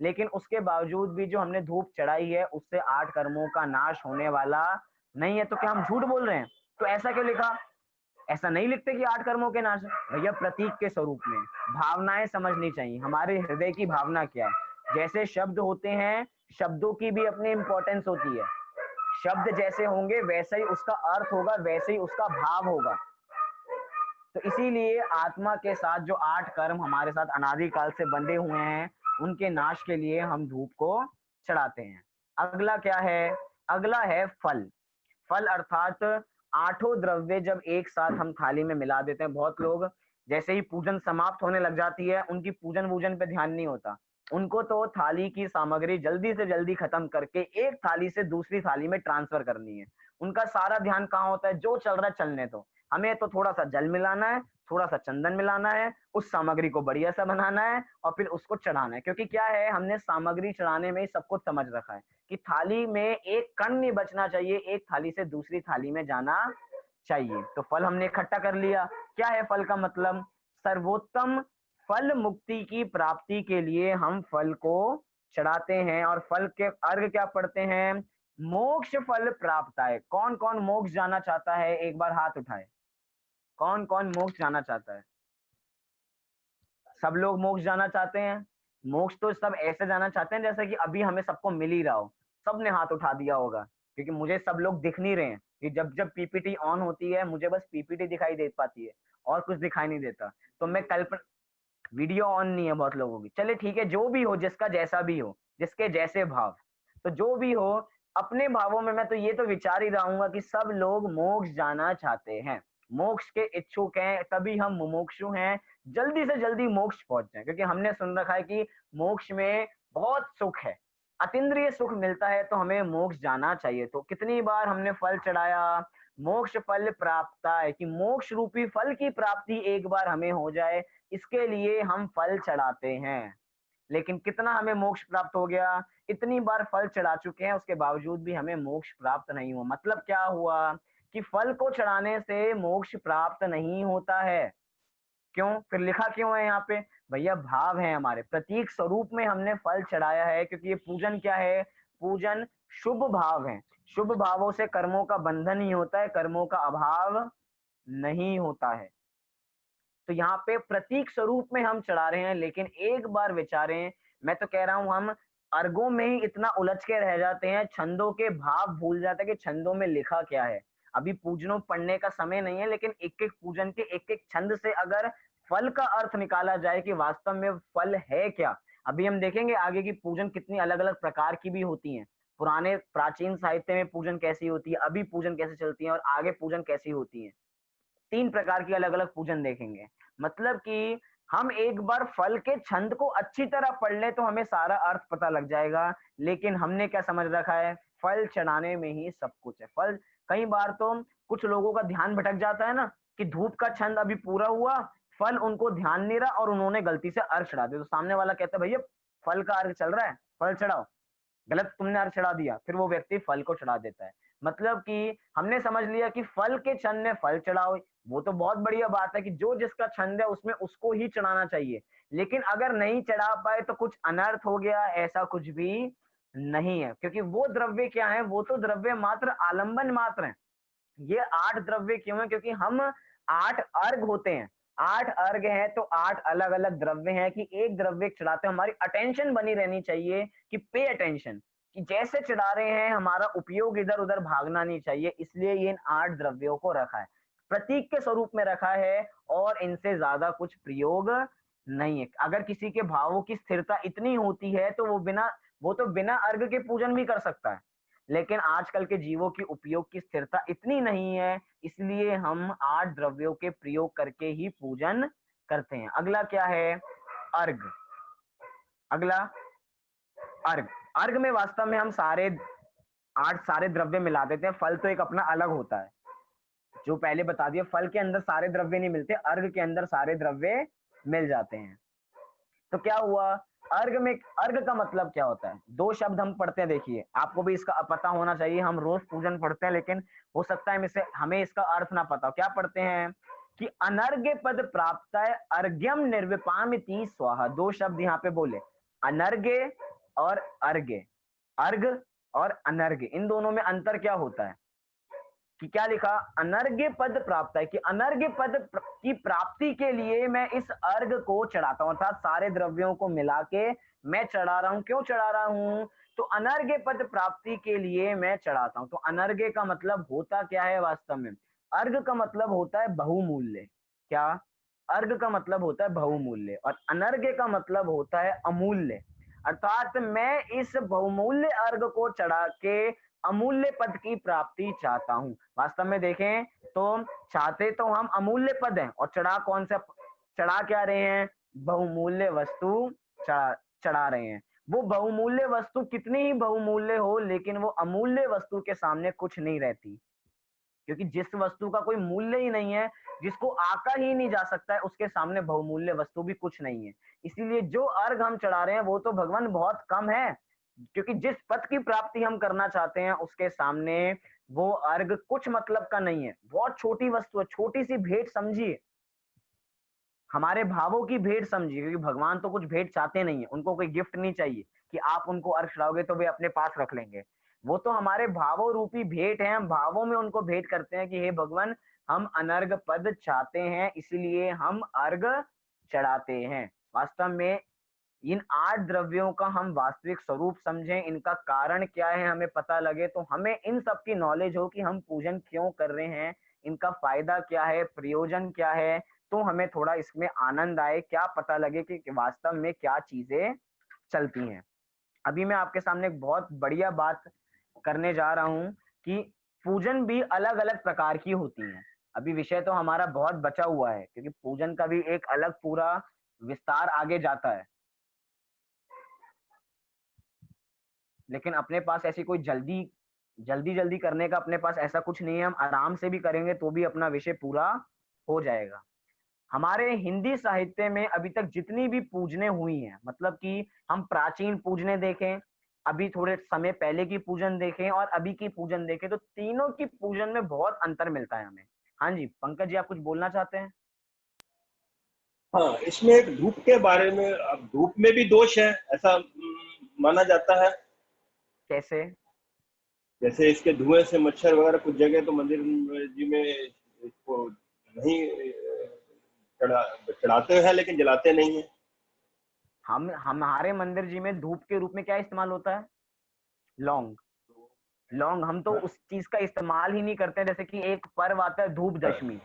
Speaker 1: लेकिन उसके बावजूद भी जो हमने धूप चढ़ाई है उससे 8 कर्मों का नाश होने वाला नहीं है। तो क्या हम झूठ बोल रहे हैं? तो ऐसा क्यों लिखा? ऐसा नहीं लिखते कि 8 कर्मों के नाश। भैया प्रतीक के स्वरूप में भावनाएं समझनी चाहिए, हमारे हृदय की भावना क्या है। जैसे शब्द होते हैं, शब्दों की भी अपनी इंपॉर्टेंस होती है। शब्द जैसे होंगे वैसे ही उसका अर्थ होगा, वैसे ही उसका भाव होगा। तो इसीलिए आत्मा के साथ जो 8 कर्म हमारे साथ अनादि काल से बंधे हुए हैं, उनके नाश के लिए हम धूप को चढ़ाते हैं। अगला क्या है? अगला है फल। फल अर्थात 8 द्रव्य जब एक साथ हम थाली में मिला देते हैं। बहुत लोग जैसे ही पूजन समाप्त होने लग जाती है, उनकी पूजन वूजन पे ध्यान नहीं होता, उनको तो थाली की सामग्री जल्दी से जल्दी खत्म करके एक थाली से दूसरी थाली में ट्रांसफर करनी है। उनका सारा ध्यान कहाँ होता है? जो चल रहा है चलने दो, हमें तो थोड़ा सा जल मिलाना है, थोड़ा सा चंदन मिलाना है, उस सामग्री को बढ़िया सा बनाना है और फिर उसको चढ़ाना है। क्योंकि क्या है, हमने सामग्री चढ़ाने में ही सब कुछ समझ रखा है कि थाली में एक कण नहीं बचना चाहिए, एक थाली से दूसरी थाली में जाना चाहिए। तो फल हमने इकट्ठा कर लिया। क्या है फल का मतलब? सर्वोत्तम फल मुक्ति की प्राप्ति के लिए हम फल को चढ़ाते हैं और फल के अर्घ क्या पढ़ते हैं, मोक्ष फल प्राप्त आए। कौन कौन मोक्ष जाना चाहता है, एक बार हाथ उठाए। कौन कौन मोक्ष जाना चाहता है? सब लोग मोक्ष जाना चाहते हैं। मोक्ष तो सब ऐसे जाना चाहते हैं जैसे कि अभी हमें सबको मिल ही रहा हो। सबने हाथ उठा दिया होगा, क्योंकि मुझे सब लोग दिख नहीं रहे हैं कि जब जब पीपीटी ऑन होती है मुझे बस पीपीटी दिखाई दे पाती है और कुछ दिखाई नहीं देता। तो मैं वीडियो ऑन नहीं है बहुत लोगों की। चलिए ठीक है, जो भी हो, जिसका जैसा भी हो, जिसके जैसे भाव, तो जो भी हो, अपने भावों में मैं तो ये तो विचार ही रहूंगा कि सब लोग मोक्ष जाना चाहते हैं, मोक्ष के इच्छुक हैं, तभी हम मुमुक्षु हैं। जल्दी से जल्दी मोक्ष पहुंच जाए, क्योंकि हमने सुन रखा है कि मोक्ष में बहुत सुख है, अतीन्द्रिय सुख मिलता है, तो हमें मोक्ष जाना चाहिए। तो कितनी बार हमने फल चढ़ाया, मोक्ष फल प्राप्त है, कि मोक्ष रूपी फल की प्राप्ति एक बार हमें हो जाए, इसके लिए हम फल चढ़ाते हैं। लेकिन कितना हमें मोक्ष प्राप्त हो गया, इतनी बार फल चढ़ा चुके हैं, उसके बावजूद भी हमें मोक्ष प्राप्त नहीं हुआ। मतलब क्या हुआ कि फल को चढ़ाने से मोक्ष प्राप्त नहीं होता है। क्यों? फिर लिखा क्यों है यहाँ पे? भैया भाव है हमारे, प्रतीक स्वरूप में हमने फल चढ़ाया है, क्योंकि ये पूजन क्या है, पूजन शुभ भाव है। शुभ भावों से कर्मों का बंधन ही होता है, कर्मों का अभाव नहीं होता है। तो यहाँ पे प्रतीक स्वरूप में हम चढ़ा रहे हैं। लेकिन एक बार विचारें, मैं तो कह रहा हूं हम अर्गों में ही इतना उलझ के रह जाते हैं, छंदों के भाव भूल जाते हैं कि छंदों में लिखा क्या है। अभी पूजनों पढ़ने का समय नहीं है, लेकिन एक एक पूजन के एक एक छंद से अगर फल का अर्थ निकाला जाए कि वास्तव में फल है क्या। अभी हम देखेंगे आगे की पूजन कितनी अलग अलग प्रकार की भी होती हैं। पुराने प्राचीन साहित्य में पूजन कैसी होती है, अभी पूजन कैसे चलती है और आगे पूजन कैसी होती है। 3 प्रकार की अलग अलग पूजन देखेंगे। मतलब कि हम एक बार फल के छंद को अच्छी तरह पढ़ लें तो हमें सारा अर्थ पता लग जाएगा। लेकिन हमने क्या समझ रखा है, फल चढ़ाने में ही सब कुछ है। फल, कई बार तो कुछ लोगों का ध्यान भटक जाता है ना, कि धूप का छंद अभी पूरा हुआ, फल उनको ध्यान नहीं रहा और उन्होंने गलती से अर्घ चढ़ा दिया। तो सामने वाला कहता है भैया फल का अर्घ चल रहा है, फल चढ़ाओ। गलत तुमने अर्घ चढ़ा दिया, फिर वो व्यक्ति फल को चढ़ा देता है। मतलब कि हमने समझ लिया कि फल के छंद में फल चढ़ाओ, वो तो बहुत बढ़िया बात है कि जो जिसका छंद है उसमें उसको ही चढ़ाना चाहिए। लेकिन अगर नहीं चढ़ा पाए तो कुछ अनर्थ हो गया, ऐसा कुछ भी नहीं है। क्योंकि वो द्रव्य क्या है, वो तो द्रव्य मात्र आलंबन मात्र है। ये 8 द्रव्य क्यों है, क्योंकि हम 8 अर्घ होते हैं, 8 अर्घ हैं, तो 8 अलग अलग द्रव्य हैं कि एक द्रव्य चढ़ाते हैं। हमारी अटेंशन बनी रहनी चाहिए कि पे अटेंशन, कि जैसे चढ़ा रहे हैं हमारा उपयोग इधर उधर भागना नहीं चाहिए। इसलिए ये इन 8 द्रव्यों को रखा है, प्रतीक के स्वरूप में रखा है, और इनसे ज्यादा कुछ प्रयोग नहीं है। अगर किसी के भावों की स्थिरता इतनी होती है तो वो तो बिना अर्घ के पूजन भी कर सकता है। लेकिन आजकल के जीवों की उपयोग की स्थिरता इतनी नहीं है, इसलिए हम 8 द्रव्यों के प्रयोग करके ही पूजन करते हैं। अगला क्या है, अर्घ। अगला अर्घ। अर्घ में वास्तव में हम 8 सारे द्रव्य मिला देते हैं। फल तो एक अपना अलग होता है, जो पहले बता दिया, फल के अंदर सारे द्रव्य नहीं मिलते, अर्घ के अंदर सारे द्रव्य मिल जाते हैं। तो क्या हुआ, अर्घ में, अर्घ का मतलब क्या होता है, 2 शब्द हम पढ़ते हैं। देखिए आपको भी इसका पता होना चाहिए, हम रोज पूजन पढ़ते हैं, लेकिन हो सकता है हमें इसका अर्थ ना पता हो। क्या पढ़ते हैं कि अनर्घ्य पद प्राप्त है, अर्घ्यम निर्विपामिति स्वाहा। 2 शब्द यहाँ पे बोले, अनर्घ्य और अर्घ्य। अर्घ और अनर्घ्य, इन दोनों में अंतर क्या होता है, कि क्या लिखा, अनर्घ्य पद प्राप्त है, कि अनर्घ्य पद की प्राप्ति के लिए मैं इस अर्घ को चढ़ाता हूं, अर्थात सारे द्रव्यों को मिला के मैं चढ़ा रहा हूं। क्यों चढ़ा रहा हूं, तो अनर्घ्य पद प्राप्ति के लिए मैं चढ़ाता हूं। तो अनर्घ्य का मतलब होता क्या है वास्तव में, अर्घ का मतलब होता है बहुमूल्य। क्या, अर्घ का मतलब होता है बहुमूल्य, और अनर्घ्य का मतलब होता है अमूल्य। अर्थात मैं इस बहुमूल्य अर्घ को चढ़ा के अमूल्य पद की प्राप्ति चाहता हूं। वास्तव में देखें तो चाहते तो हम अमूल्य पद हैं, और चढ़ा क्या रहे हैं, बहुमूल्य वस्तु चढ़ा रहे हैं। वो बहुमूल्य वस्तु कितनी ही बहुमूल्य हो, लेकिन वो अमूल्य वस्तु के सामने कुछ नहीं रहती। क्योंकि जिस वस्तु का कोई मूल्य ही नहीं है, जिसको आका ही नहीं जा सकता है, उसके सामने बहुमूल्य वस्तु भी कुछ नहीं है। इसीलिए जो अर्घ हम चढ़ा रहे हैं वो तो भगवान बहुत कम है, क्योंकि जिस पद की प्राप्ति हम करना चाहते हैं उसके सामने वो अर्घ कुछ मतलब का नहीं है, बहुत छोटी वस्तु है, छोटी सी भेंट समझिए, हमारे भावों की भेंट समझिए। क्योंकि भगवान तो कुछ भेंट चाहते नहीं है, उनको कोई गिफ्ट नहीं चाहिए, कि आप उनको अर्घ चढ़ाओगे तो वे अपने पास रख लेंगे। वो तो हमारे भावों रूपी भेंट है, हम भावों में उनको भेंट करते हैं कि हे भगवान, हम अनर्घ पद चाहते हैं, इसलिए हम अर्घ चढ़ाते हैं। वास्तव में इन 8 द्रव्यों का हम वास्तविक स्वरूप समझें, इनका कारण क्या है हमें पता लगे, तो हमें इन सब की नॉलेज हो कि हम पूजन क्यों कर रहे हैं, इनका फायदा क्या है, प्रयोजन क्या है, तो हमें थोड़ा इसमें आनंद आए, क्या पता लगे कि वास्तव में क्या चीजें चलती हैं। अभी मैं आपके सामने एक बहुत बढ़िया बात करने जा रहा हूं कि पूजन भी अलग अलग प्रकार की होती हैं। अभी विषय तो हमारा बहुत बचा हुआ है, क्योंकि पूजन का भी एक अलग पूरा विस्तार आगे जाता है, लेकिन अपने पास ऐसी कोई जल्दी जल्दी जल्दी करने का अपने पास ऐसा कुछ नहीं है। हम आराम से भी करेंगे तो भी अपना विषय पूरा हो जाएगा। हमारे हिंदी साहित्य में अभी तक जितनी भी पूजने हुई हैं, मतलब कि हम प्राचीन पूजने देखें, अभी थोड़े समय पहले की पूजन देखें और अभी की पूजन देखें, तो तीनों की पूजन में बहुत अंतर मिलता है हमें। हाँ जी, पंकज जी, आप कुछ बोलना चाहते हैं?
Speaker 4: हाँ, इसमें एक धूप के बारे में, अब धूप में भी दोष है ऐसा माना जाता है।
Speaker 1: कैसे?
Speaker 4: जैसे इसके धुएं से मच्छर वगैरह, कुछ जगह तो मंदिर जी में इसको नहीं चढ़ाते हैं लेकिन जलाते नहीं है।
Speaker 1: हम हमारे मंदिर जी में धूप के रूप में क्या इस्तेमाल होता है? लौंग। लौंग हम तो
Speaker 4: हाँ,
Speaker 1: उस चीज का इस्तेमाल ही नहीं करते। जैसे कि एक पर्व आता है धूप
Speaker 4: हाँ,
Speaker 1: दशमी,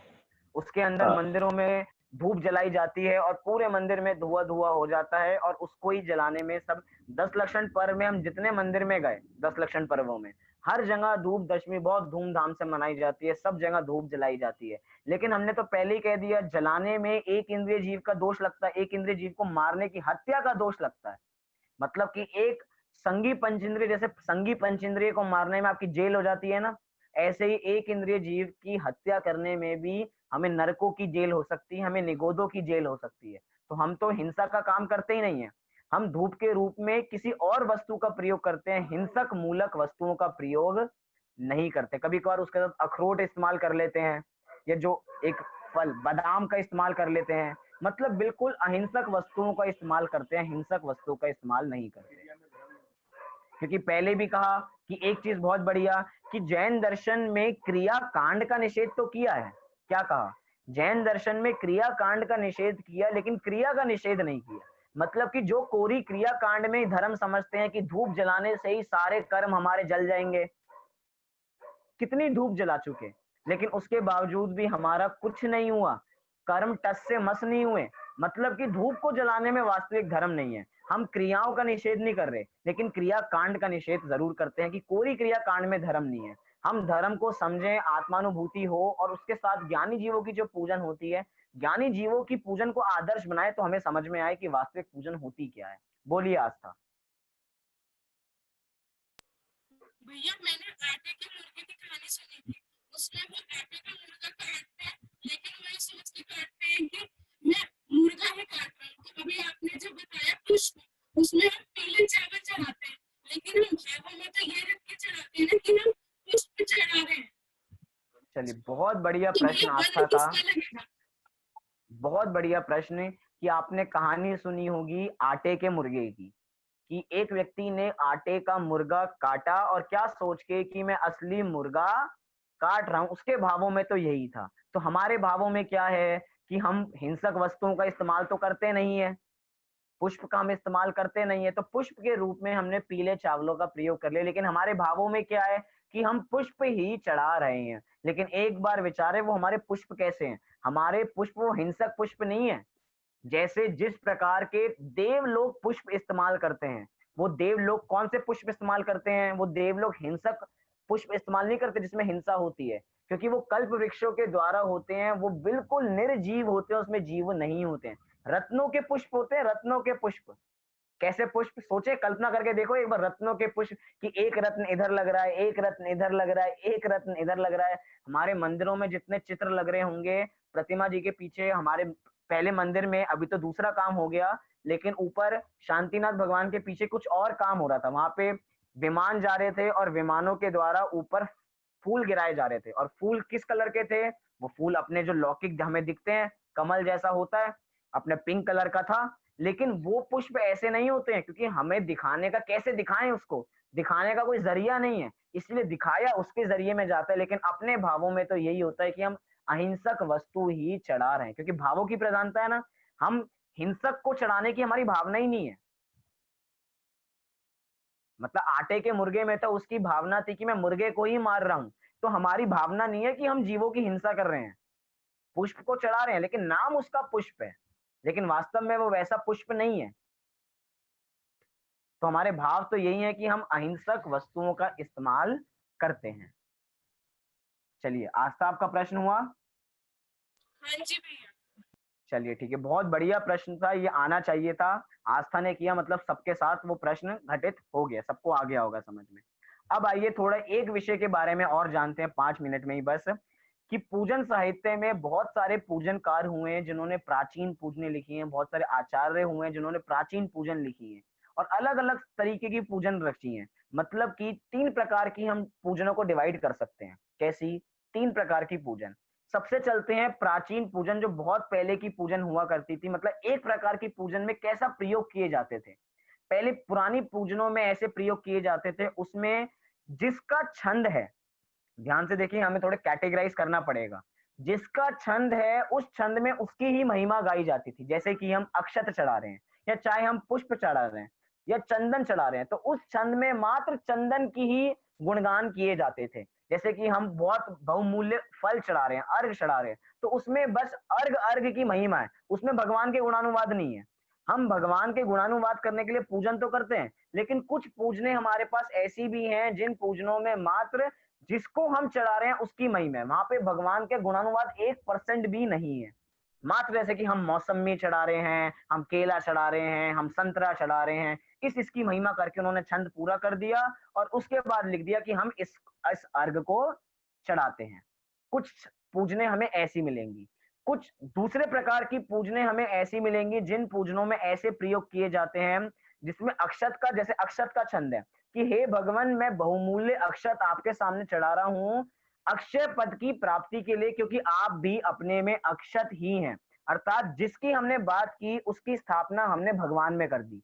Speaker 1: उसके अंदर
Speaker 4: हाँ,
Speaker 1: मंदिरों में धूप जलाई जाती है और पूरे मंदिर में धुआं धुआं हो जाता है, और उसको ही जलाने में सब 10 लक्षण पर्व में हम जितने मंदिर में गए, 10 लक्षण पर्वों में हर जगह धूप दशमी बहुत धूमधाम से मनाई जाती है, सब जगह धूप जलाई जाती है। लेकिन हमने तो पहले ही कह दिया, जलाने में एक इंद्रिय जीव का दोष लगता है, एक इंद्रिय जीव को मारने की हत्या का दोष लगता है। मतलब कि एक संगी पंचेंद्रिय, जैसे संगी पंचेंद्रिय को मारने में आपकी जेल हो जाती है ना, ऐसे ही एक इंद्रिय जीव की हत्या करने में भी हमें नरकों की जेल हो सकती है, हमें निगोदों की जेल हो सकती है। तो हम तो हिंसा का काम करते ही नहीं है। हम धूप के रूप में किसी और वस्तु का प्रयोग करते हैं, हिंसक मूलक वस्तुओं का प्रयोग नहीं करते। कभी कभार उसके साथ अखरोट इस्तेमाल कर लेते हैं, या जो एक फल बादाम का इस्तेमाल कर लेते हैं, मतलब बिल्कुल अहिंसक वस्तुओं का इस्तेमाल करते हैं, हिंसक वस्तुओं का इस्तेमाल नहीं करते। क्योंकि पहले भी कहा कि एक चीज बहुत बढ़िया, कि जैन दर्शन में क्रिया कांड का निषेध तो किया है। क्या कहा? जैन दर्शन में क्रिया कांड का निषेध किया, लेकिन क्रिया का निषेध नहीं किया। मतलब कि जो कोरी क्रिया कांड में धर्म समझते हैं कि धूप जलाने से ही सारे कर्म हमारे जल जाएंगे, कितनी धूप जला चुके, लेकिन उसके बावजूद भी हमारा कुछ नहीं हुआ, कर्म टस से मस नहीं हुए। मतलब कि धूप को जलाने में वास्तविक धर्म नहीं है। हम क्रियाओं का निषेध नहीं कर रहे, लेकिन क्रिया कांड का निषेध जरूर करते हैं कि कोई क्रिया कांड में धर्म नहीं है। हम धर्म को समझें, आत्मानुभूति हो, और उसके साथ ज्ञानी जीवों की जो पूजन होती है, ज्ञानी जीवों की पूजन को आदर्श बनाए, तो हमें समझ में आए कि वास्तविक पूजन होती क्या है। बोलिए आस्था।
Speaker 2: भैया मैंने आटे के मुर्गे की कहानी सुनी थी। उसमें वो आटे का मुर्गा काटते हैं, लेकिन वो ये सोच के काटते हैं कि मैं मुर्गा ही काट रहा हूँ। तो अभी आपने जो बताया पुष्प, उसमें हम पीले चावल चढ़ाते हैं, लेकिन हम भावों में तो ये रख के चढ़ाते हैं ना कि हम पुष्प चढ़ा रहे हैं।
Speaker 1: चलिए, बहुत बढ़िया
Speaker 2: तो
Speaker 1: प्रश्न
Speaker 2: भैया
Speaker 1: आस्था
Speaker 2: बल
Speaker 1: का।
Speaker 2: किसका लगेगा?
Speaker 1: बहुत बढ़िया प्रश्न कि आपने कहानी सुनी होगी आटे के मुर्गे की, कि एक व्यक्ति ने आटे का मुर्गा काटा, और क्या सोच के कि मैं असली मुर्गा काट रहा हूं, उसके भावों में तो यही था। तो हमारे भावों में क्या है कि हम हिंसक वस्तुओं का इस्तेमाल तो करते नहीं है, पुष्प का हम इस्तेमाल करते नहीं है, तो पुष्प के रूप में हमने पीले चावलों का प्रयोग कर लिया। लेकिन हमारे भावों में क्या है कि हम पुष्प ही चढ़ा रहे हैं। लेकिन एक बार विचारे, वो हमारे पुष्प कैसे हैं? हमारे पुष्प वो हिंसक पुष्प नहीं है। जैसे जिस प्रकार के देवलोग पुष्प इस्तेमाल करते हैं, वो देवलोग कौन से पुष्प इस्तेमाल करते हैं? वो देवलोग हिंसक पुष्प इस्तेमाल नहीं करते जिसमें हिंसा होती है, क्योंकि वो कल्प वृक्षों के द्वारा होते हैं, वो बिल्कुल निर्जीव होते हैं, उसमें जीव नहीं होते हैं। रत्नों के पुष्प होते हैं, रत्नों के पुष्प। कैसे पुष्प? सोचे, कल्पना करके देखो एक बार, रत्नों के पुष्प, कि एक रत्न इधर लग रहा है, एक रत्न इधर लग रहा है, एक रत्न इधर लग रहा है। हमारे मंदिरों में जितने चित्र लग रहे होंगे प्रतिमा जी के पीछे, हमारे पहले मंदिर में, अभी तो दूसरा काम हो गया, लेकिन ऊपर शांतिनाथ भगवान के पीछे कुछ और काम हो रहा था। वहां पे विमान जा रहे थे, और विमानों के द्वारा ऊपर फूल गिराए जा रहे थे। और फूल किस कलर के थे? वो फूल अपने जो लौकिक हमें दिखते हैं, कमल जैसा होता है, अपने पिंक कलर का था। लेकिन वो पुष्प ऐसे नहीं होते हैं, क्योंकि हमें दिखाने का, कैसे दिखाएं उसको, दिखाने का कोई जरिया नहीं है, इसलिए दिखाया उसके जरिए में जाता है। लेकिन अपने भावों में तो यही होता है कि हम अहिंसक वस्तु ही चढ़ा रहे हैं, क्योंकि भावों की प्रधानता है ना। हम हिंसक को चढ़ाने की हमारी भावना ही नहीं है। मतलब आटे के मुर्गे में तो उसकी भावना थी कि मैं मुर्गे को ही मार रहा हूं, तो हमारी भावना नहीं है कि हम जीवों की हिंसा कर रहे हैं। पुष्प को चढ़ा रहे हैं, लेकिन नाम उसका पुष्प है, लेकिन वास्तव में वो वैसा पुष्प नहीं है। तो हमारे भाव तो यही है कि हम अहिंसक वस्तुओं का इस्तेमाल करते हैं। चलिए, आस्था आपका प्रश्न हुआ?
Speaker 2: हाँ जी भैया।
Speaker 1: चलिए ठीक है, बहुत बढ़िया प्रश्न था, ये आना चाहिए था। आस्था ने किया, मतलब सबके साथ वो प्रश्न घटित हो गया, सबको आ गया होगा समझ में। अब आइए थोड़ा एक विषय के बारे में और जानते हैं 5 मिनट में ही बस, कि पूजन साहित्य में बहुत सारे पूजनकार हुए हैं जिन्होंने प्राचीन पूजने लिखी हैं, बहुत सारे आचार्य हुए हैं जिन्होंने प्राचीन पूजन लिखी है, और अलग अलग तरीके की पूजन रची है। मतलब कि 3 प्रकार की हम पूजनों को डिवाइड कर सकते हैं। कैसी? 3 प्रकार की पूजन। सबसे चलते हैं प्राचीन पूजन, जो बहुत पहले की पूजन हुआ करती थी। मतलब एक प्रकार की पूजन में कैसा प्रयोग किए जाते थे। पहले पुरानी पूजनों में ऐसे प्रयोग किए जाते थे, उसमें जिसका छंद है, ध्यान से देखिए, हमें थोड़े कैटेगराइज करना पड़ेगा। जिसका छंद है उस छंद में उसकी ही महिमा गाई जाती थी। जैसे कि हम अक्षत चढ़ा रहे हैं, या चाहे हम पुष्प चढ़ा रहे हैं, या चंदन चढ़ा रहे हैं, तो उस छंद में मात्र चंदन की ही गुणगान किए जाते थे। जैसे कि हम बहुत बहुमूल्य फल चढ़ा रहे हैं, अर्घ चढ़ा रहे हैं, तो उसमें बस अर्घ अर्घ की महिमा है, उसमें भगवान के गुणानुवाद नहीं है। हम भगवान के गुणानुवाद करने के लिए पूजन तो करते हैं, लेकिन कुछ पूजने हमारे पास ऐसी भी हैं जिन पूजनों में मात्र जिसको हम चढ़ा रहे हैं उसकी महिमा है, वहां पे भगवान के गुणानुवाद 1% भी नहीं है। मात्र जैसे कि हम मौसमी चढ़ा रहे हैं, हम केला चढ़ा रहे हैं, हम संतरा चढ़ा रहे हैं, इसकी महिमा करके उन्होंने छंद पूरा कर दिया, और उसके बाद लिख दिया कि हम इस अर्घ को चढ़ाते हैं। कुछ पूजने हमें ऐसी मिलेंगी। कुछ दूसरे प्रकार की पूजने हमें ऐसी मिलेंगी जिन पूजनों में ऐसे प्रयोग किए जाते हैं जिसमें अक्षत का, जैसे अक्षत का छंद है कि हे भगवान, मैं बहुमूल्य अक्षत आपके सामने चढ़ा रहा हूं अक्षय पद की प्राप्ति के लिए, क्योंकि आप भी अपने में अक्षत ही हैं। अर्थात जिसकी हमने बात की उसकी स्थापना हमने भगवान में कर दी।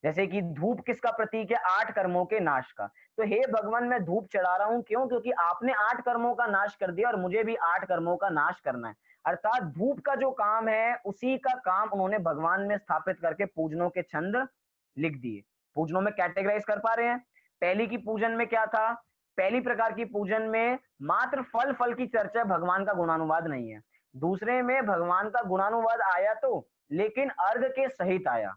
Speaker 1: जैसे कि धूप किसका प्रतीक है? 8 कर्मों के नाश का। तो हे भगवान, मैं धूप चढ़ा रहा हूं, क्यों? क्योंकि आपने 8 कर्मों का नाश कर दिया और मुझे भी 8 कर्मों का नाश करना है। अर्थात धूप का जो काम है उसी का काम उन्होंने भगवान में स्थापित करके पूजनों के छंद लिख दिए। पूजनों में कैटेगराइज कर पा रहे हैं? पहली की पूजन में क्या था? पहली प्रकार की पूजन में मात्र फल फल की चर्चा, भगवान का गुणानुवाद नहीं है। दूसरे में भगवान का गुणानुवाद आया तो, लेकिन अर्घ के सहित आया।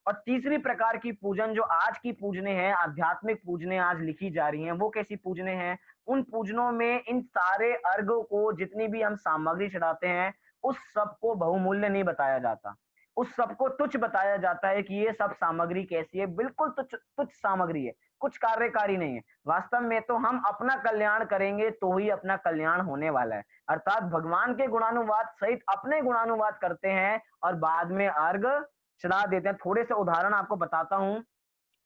Speaker 1: और तीसरी प्रकार की पूजन जो आज की पूजने हैं, आध्यात्मिक पूजने आज लिखी जा रही हैं, वो कैसी पूजने हैं? उन पूजनों में इन सारे अर्घों को, जितनी भी हम सामग्री चढ़ाते हैं, उस सब को बहुमूल्य नहीं बताया जाता, उस सबको तुच्छ बताया जाता है कि ये सब सामग्री कैसी है, बिल्कुल तुच्छ तुच्छ सामग्री है, कुछ कार्यकारी नहीं है। वास्तव में तो हम अपना कल्याण करेंगे तो ही अपना कल्याण होने वाला है। अर्थात भगवान के गुणानुवाद सहित अपने गुणानुवाद करते हैं और बाद में अर्घ चढ़ा देते हैं। थोड़े से उदाहरण आपको बताता हूं।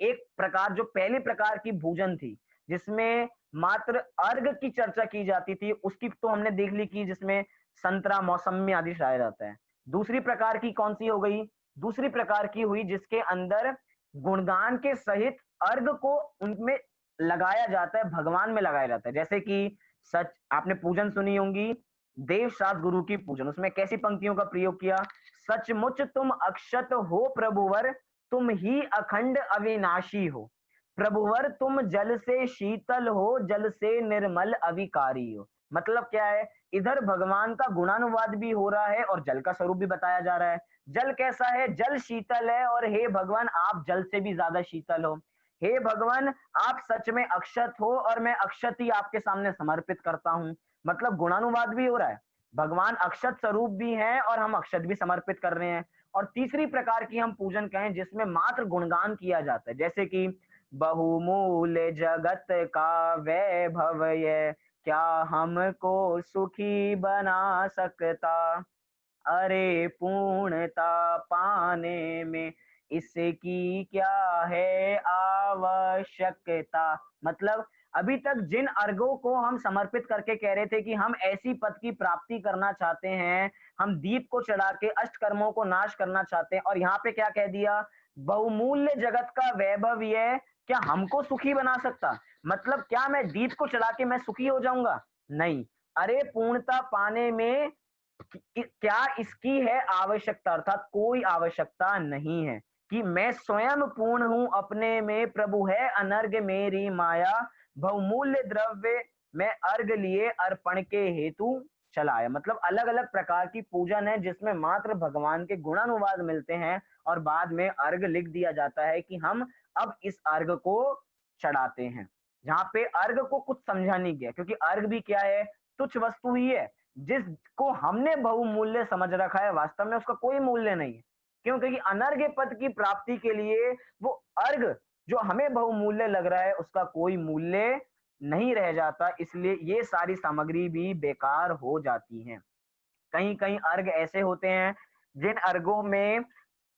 Speaker 1: एक प्रकार, जो पहली प्रकार की भोजन थी जिसमें मात्र अर्घ की चर्चा की जाती थी, उसकी तो हमने देख ली कि जिसमें संतरा, मौसमी आदि खाया जाता है। दूसरी प्रकार की कौन सी हो गई? दूसरी प्रकार की हुई जिसके अंदर गुणगान के सहित अर्घ को उनमें लगाया जाता है, भगवान में लगाया जाता है। जैसे कि सच, आपने पूजन सुनी होंगी देव सात गुरु की पूजन, उसमें कैसी पंक्तियों का प्रयोग किया? सचमुच तुम अक्षत हो प्रभुवर, तुम ही अखंड अविनाशी हो। प्रभुवर तुम जल से शीतल हो, जल से निर्मल अविकारी हो। मतलब क्या है? इधर भगवान का गुणानुवाद भी हो रहा है और जल का स्वरूप भी बताया जा रहा है। जल कैसा है? जल शीतल है, और हे भगवान, आप जल से भी ज्यादा शीतल हो। हे भगवान, आप सच में अक्षत हो और मैं अक्षत ही आपके सामने समर्पित करता हूं। मतलब गुणानुवाद भी हो रहा है, भगवान अक्षत स्वरूप भी हैं और हम अक्षत भी समर्पित कर रहे हैं। और तीसरी प्रकार की हम पूजन कहें जिसमें मात्र गुणगान किया जाता है, जैसे कि बहुमूल्य जगत का वैभव ये, क्या हमको सुखी बना सकता, अरे पूर्णता पाने में इसकी क्या है आवश्यकता। मतलब अभी तक जिन अर्घों को हम समर्पित करके कह रहे थे कि हम ऐसी पद की प्राप्ति करना चाहते हैं, हम दीप को चढ़ा के अष्ट कर्मों को नाश करना चाहते हैं, और यहाँ पे क्या कह दिया, बहुमूल्य जगत का वैभव ये क्या हमको सुखी बना सकता? मतलब क्या मैं दीप को चढ़ा के मैं सुखी हो जाऊंगा? नहीं। अरे पूर्णता पाने में क्या इसकी है आवश्यकता? अर्थात कोई आवश्यकता नहीं है कि मैं स्वयं पूर्ण हूं अपने में, प्रभु है अनर्घ मेरी माया, बहुमूल्य द्रव्य मैं अर्घ लिए अर्पण के हेतु चलाया। मतलब अलग अलग प्रकार की पूजन है जिसमें मात्र भगवान के गुणानुवाद मिलते हैं और बाद में अर्घ लिख दिया जाता है कि हम अब इस अर्घ को चढ़ाते हैं। जहां पे अर्घ को कुछ समझा नहीं गया, क्योंकि अर्घ भी क्या है, तुच्छ वस्तु ही है। जिसको हमने बहुमूल्य समझ रखा है वास्तव में उसका कोई मूल्य नहीं है। क्यों? क्योंकि अनर्घ्य पद की प्राप्ति के लिए वो अर्घ जो हमें बहुमूल्य लग रहा है उसका कोई मूल्य नहीं रह जाता, इसलिए ये सारी सामग्री भी बेकार हो जाती है। कहीं कहीं अर्घ ऐसे होते हैं जिन अर्घों में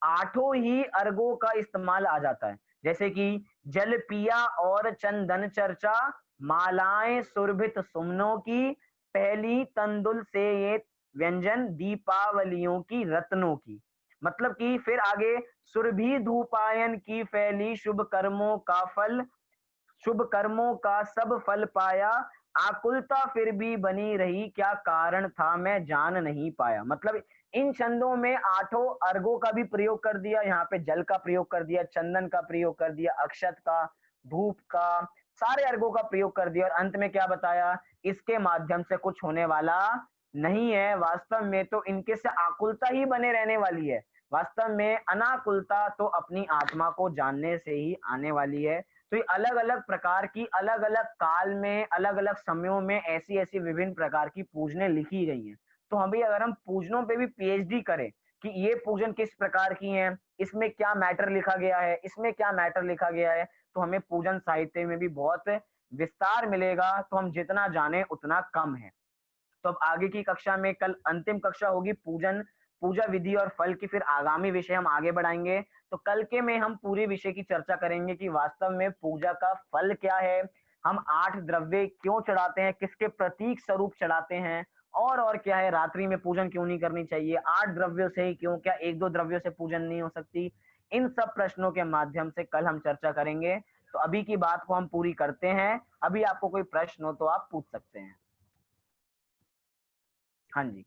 Speaker 1: 8 ही अर्घों का इस्तेमाल आ जाता है, जैसे कि जल पिया और चंदन चर्चा, मालाएं सुरभित सुमनों की, पहली तंदुल से ये व्यंजन, दीपावलियों की रत्नों की। मतलब कि फिर आगे सुरभि धूपायन की फैली, शुभ कर्मों का फल, शुभ कर्मों का सब फल पाया, आकुलता फिर भी बनी रही, क्या कारण था मैं जान नहीं पाया। मतलब इन छंदों में 8 अर्घों का भी प्रयोग कर दिया, यहाँ पे जल का प्रयोग कर दिया, चंदन का प्रयोग कर दिया, अक्षत का, धूप का, सारे अर्घों का प्रयोग कर दिया, और अंत में क्या बताया, इसके माध्यम से कुछ होने वाला नहीं है। वास्तव में तो इनके से आकुलता ही बने रहने वाली है। वास्तव में अनाकुलता तो अपनी आत्मा को जानने से ही आने वाली है। तो ये अलग अलग प्रकार की, अलग अलग काल में, अलग अलग समयों में ऐसी ऐसी विभिन्न प्रकार की पूजने लिखी गई हैं। तो हम भी अगर हम पूजनों पे भी पीएचडी करें कि ये पूजन किस प्रकार की है, इसमें क्या मैटर लिखा गया है, इसमें क्या मैटर लिखा गया है, तो हमें पूजन साहित्य में भी बहुत विस्तार मिलेगा। तो हम जितना जाने उतना कम है। तो अब आगे की कक्षा में, कल अंतिम कक्षा होगी पूजन, पूजा विधि और फल की, फिर आगामी विषय हम आगे बढ़ाएंगे। तो कल के में हम पूरे विषय की चर्चा करेंगे कि वास्तव में पूजा का फल क्या है, हम 8 द्रव्य क्यों चढ़ाते हैं, किसके प्रतीक स्वरूप चढ़ाते हैं, और क्या है, रात्रि में पूजन क्यों नहीं करनी चाहिए, 8 द्रव्यों से ही क्यों, क्या 1-2 द्रव्यों से पूजन नहीं हो सकती। इन सब प्रश्नों के माध्यम से कल हम चर्चा करेंगे। तो अभी की बात को हम पूरी करते हैं। अभी आपको कोई प्रश्न हो तो आप पूछ सकते हैं। हाँ जी।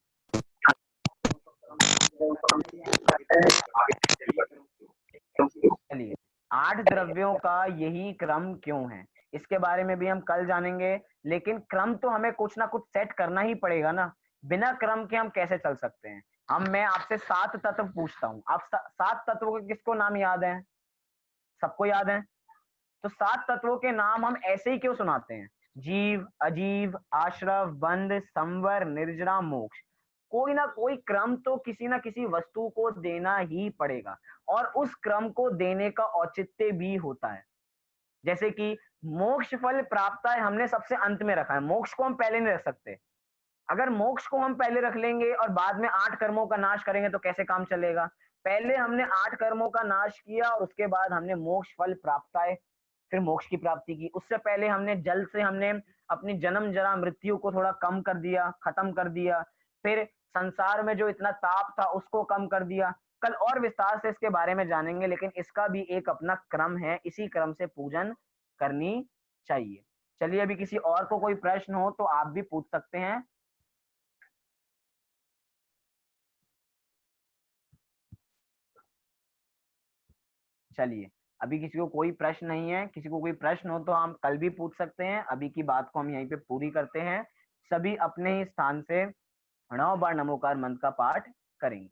Speaker 1: चलिए, 8 द्रव्यों का यही क्रम क्यों है, इसके बारे में भी हम कल जानेंगे। लेकिन क्रम तो हमें कुछ ना कुछ सेट करना ही पड़ेगा ना, बिना क्रम के हम कैसे चल सकते हैं। मैं आपसे 7 तत्व पूछता हूँ, आप 7 तत्वों के किसको नाम याद है? सबको याद है? तो 7 तत्वों के नाम हम ऐसे ही क्यों सुनाते हैं? जीव, अजीव, आश्रव, बंध, संवर, निर्जरा, मोक्ष। कोई ना कोई क्रम तो किसी ना किसी वस्तु को देना ही पड़ेगा, और उस क्रम को देने का औचित्य भी होता है। जैसे कि मोक्ष फल प्राप्त है हमने सबसे अंत में रखा है, मोक्ष को हम पहले नहीं रख सकते। अगर मोक्ष को हम पहले रख लेंगे और बाद में 8 कर्मों का नाश करेंगे तो कैसे काम चलेगा? पहले हमने 8 कर्मों का नाश किया और उसके बाद हमने मोक्ष फल प्राप्त है, फिर मोक्ष की प्राप्ति की। उससे पहले हमने जल से हमने अपनी जन्म जरा मृत्यु को थोड़ा कम कर दिया, खत्म कर दिया। फिर संसार में जो इतना ताप था उसको कम कर दिया। कल और विस्तार से इसके बारे में जानेंगे, लेकिन इसका भी एक अपना क्रम है, इसी क्रम से पूजन करनी चाहिए। चलिए, अभी किसी और को कोई प्रश्न हो तो आप भी पूछ सकते हैं। चलिए, अभी किसी को कोई प्रश्न नहीं है, किसी को कोई प्रश्न हो तो हम कल भी पूछ सकते हैं। अभी की बात को हम यहीं पे पूरी करते हैं। सभी अपने ही स्थान से 9 बार नमोकार मंत्र का पाठ करेंगे।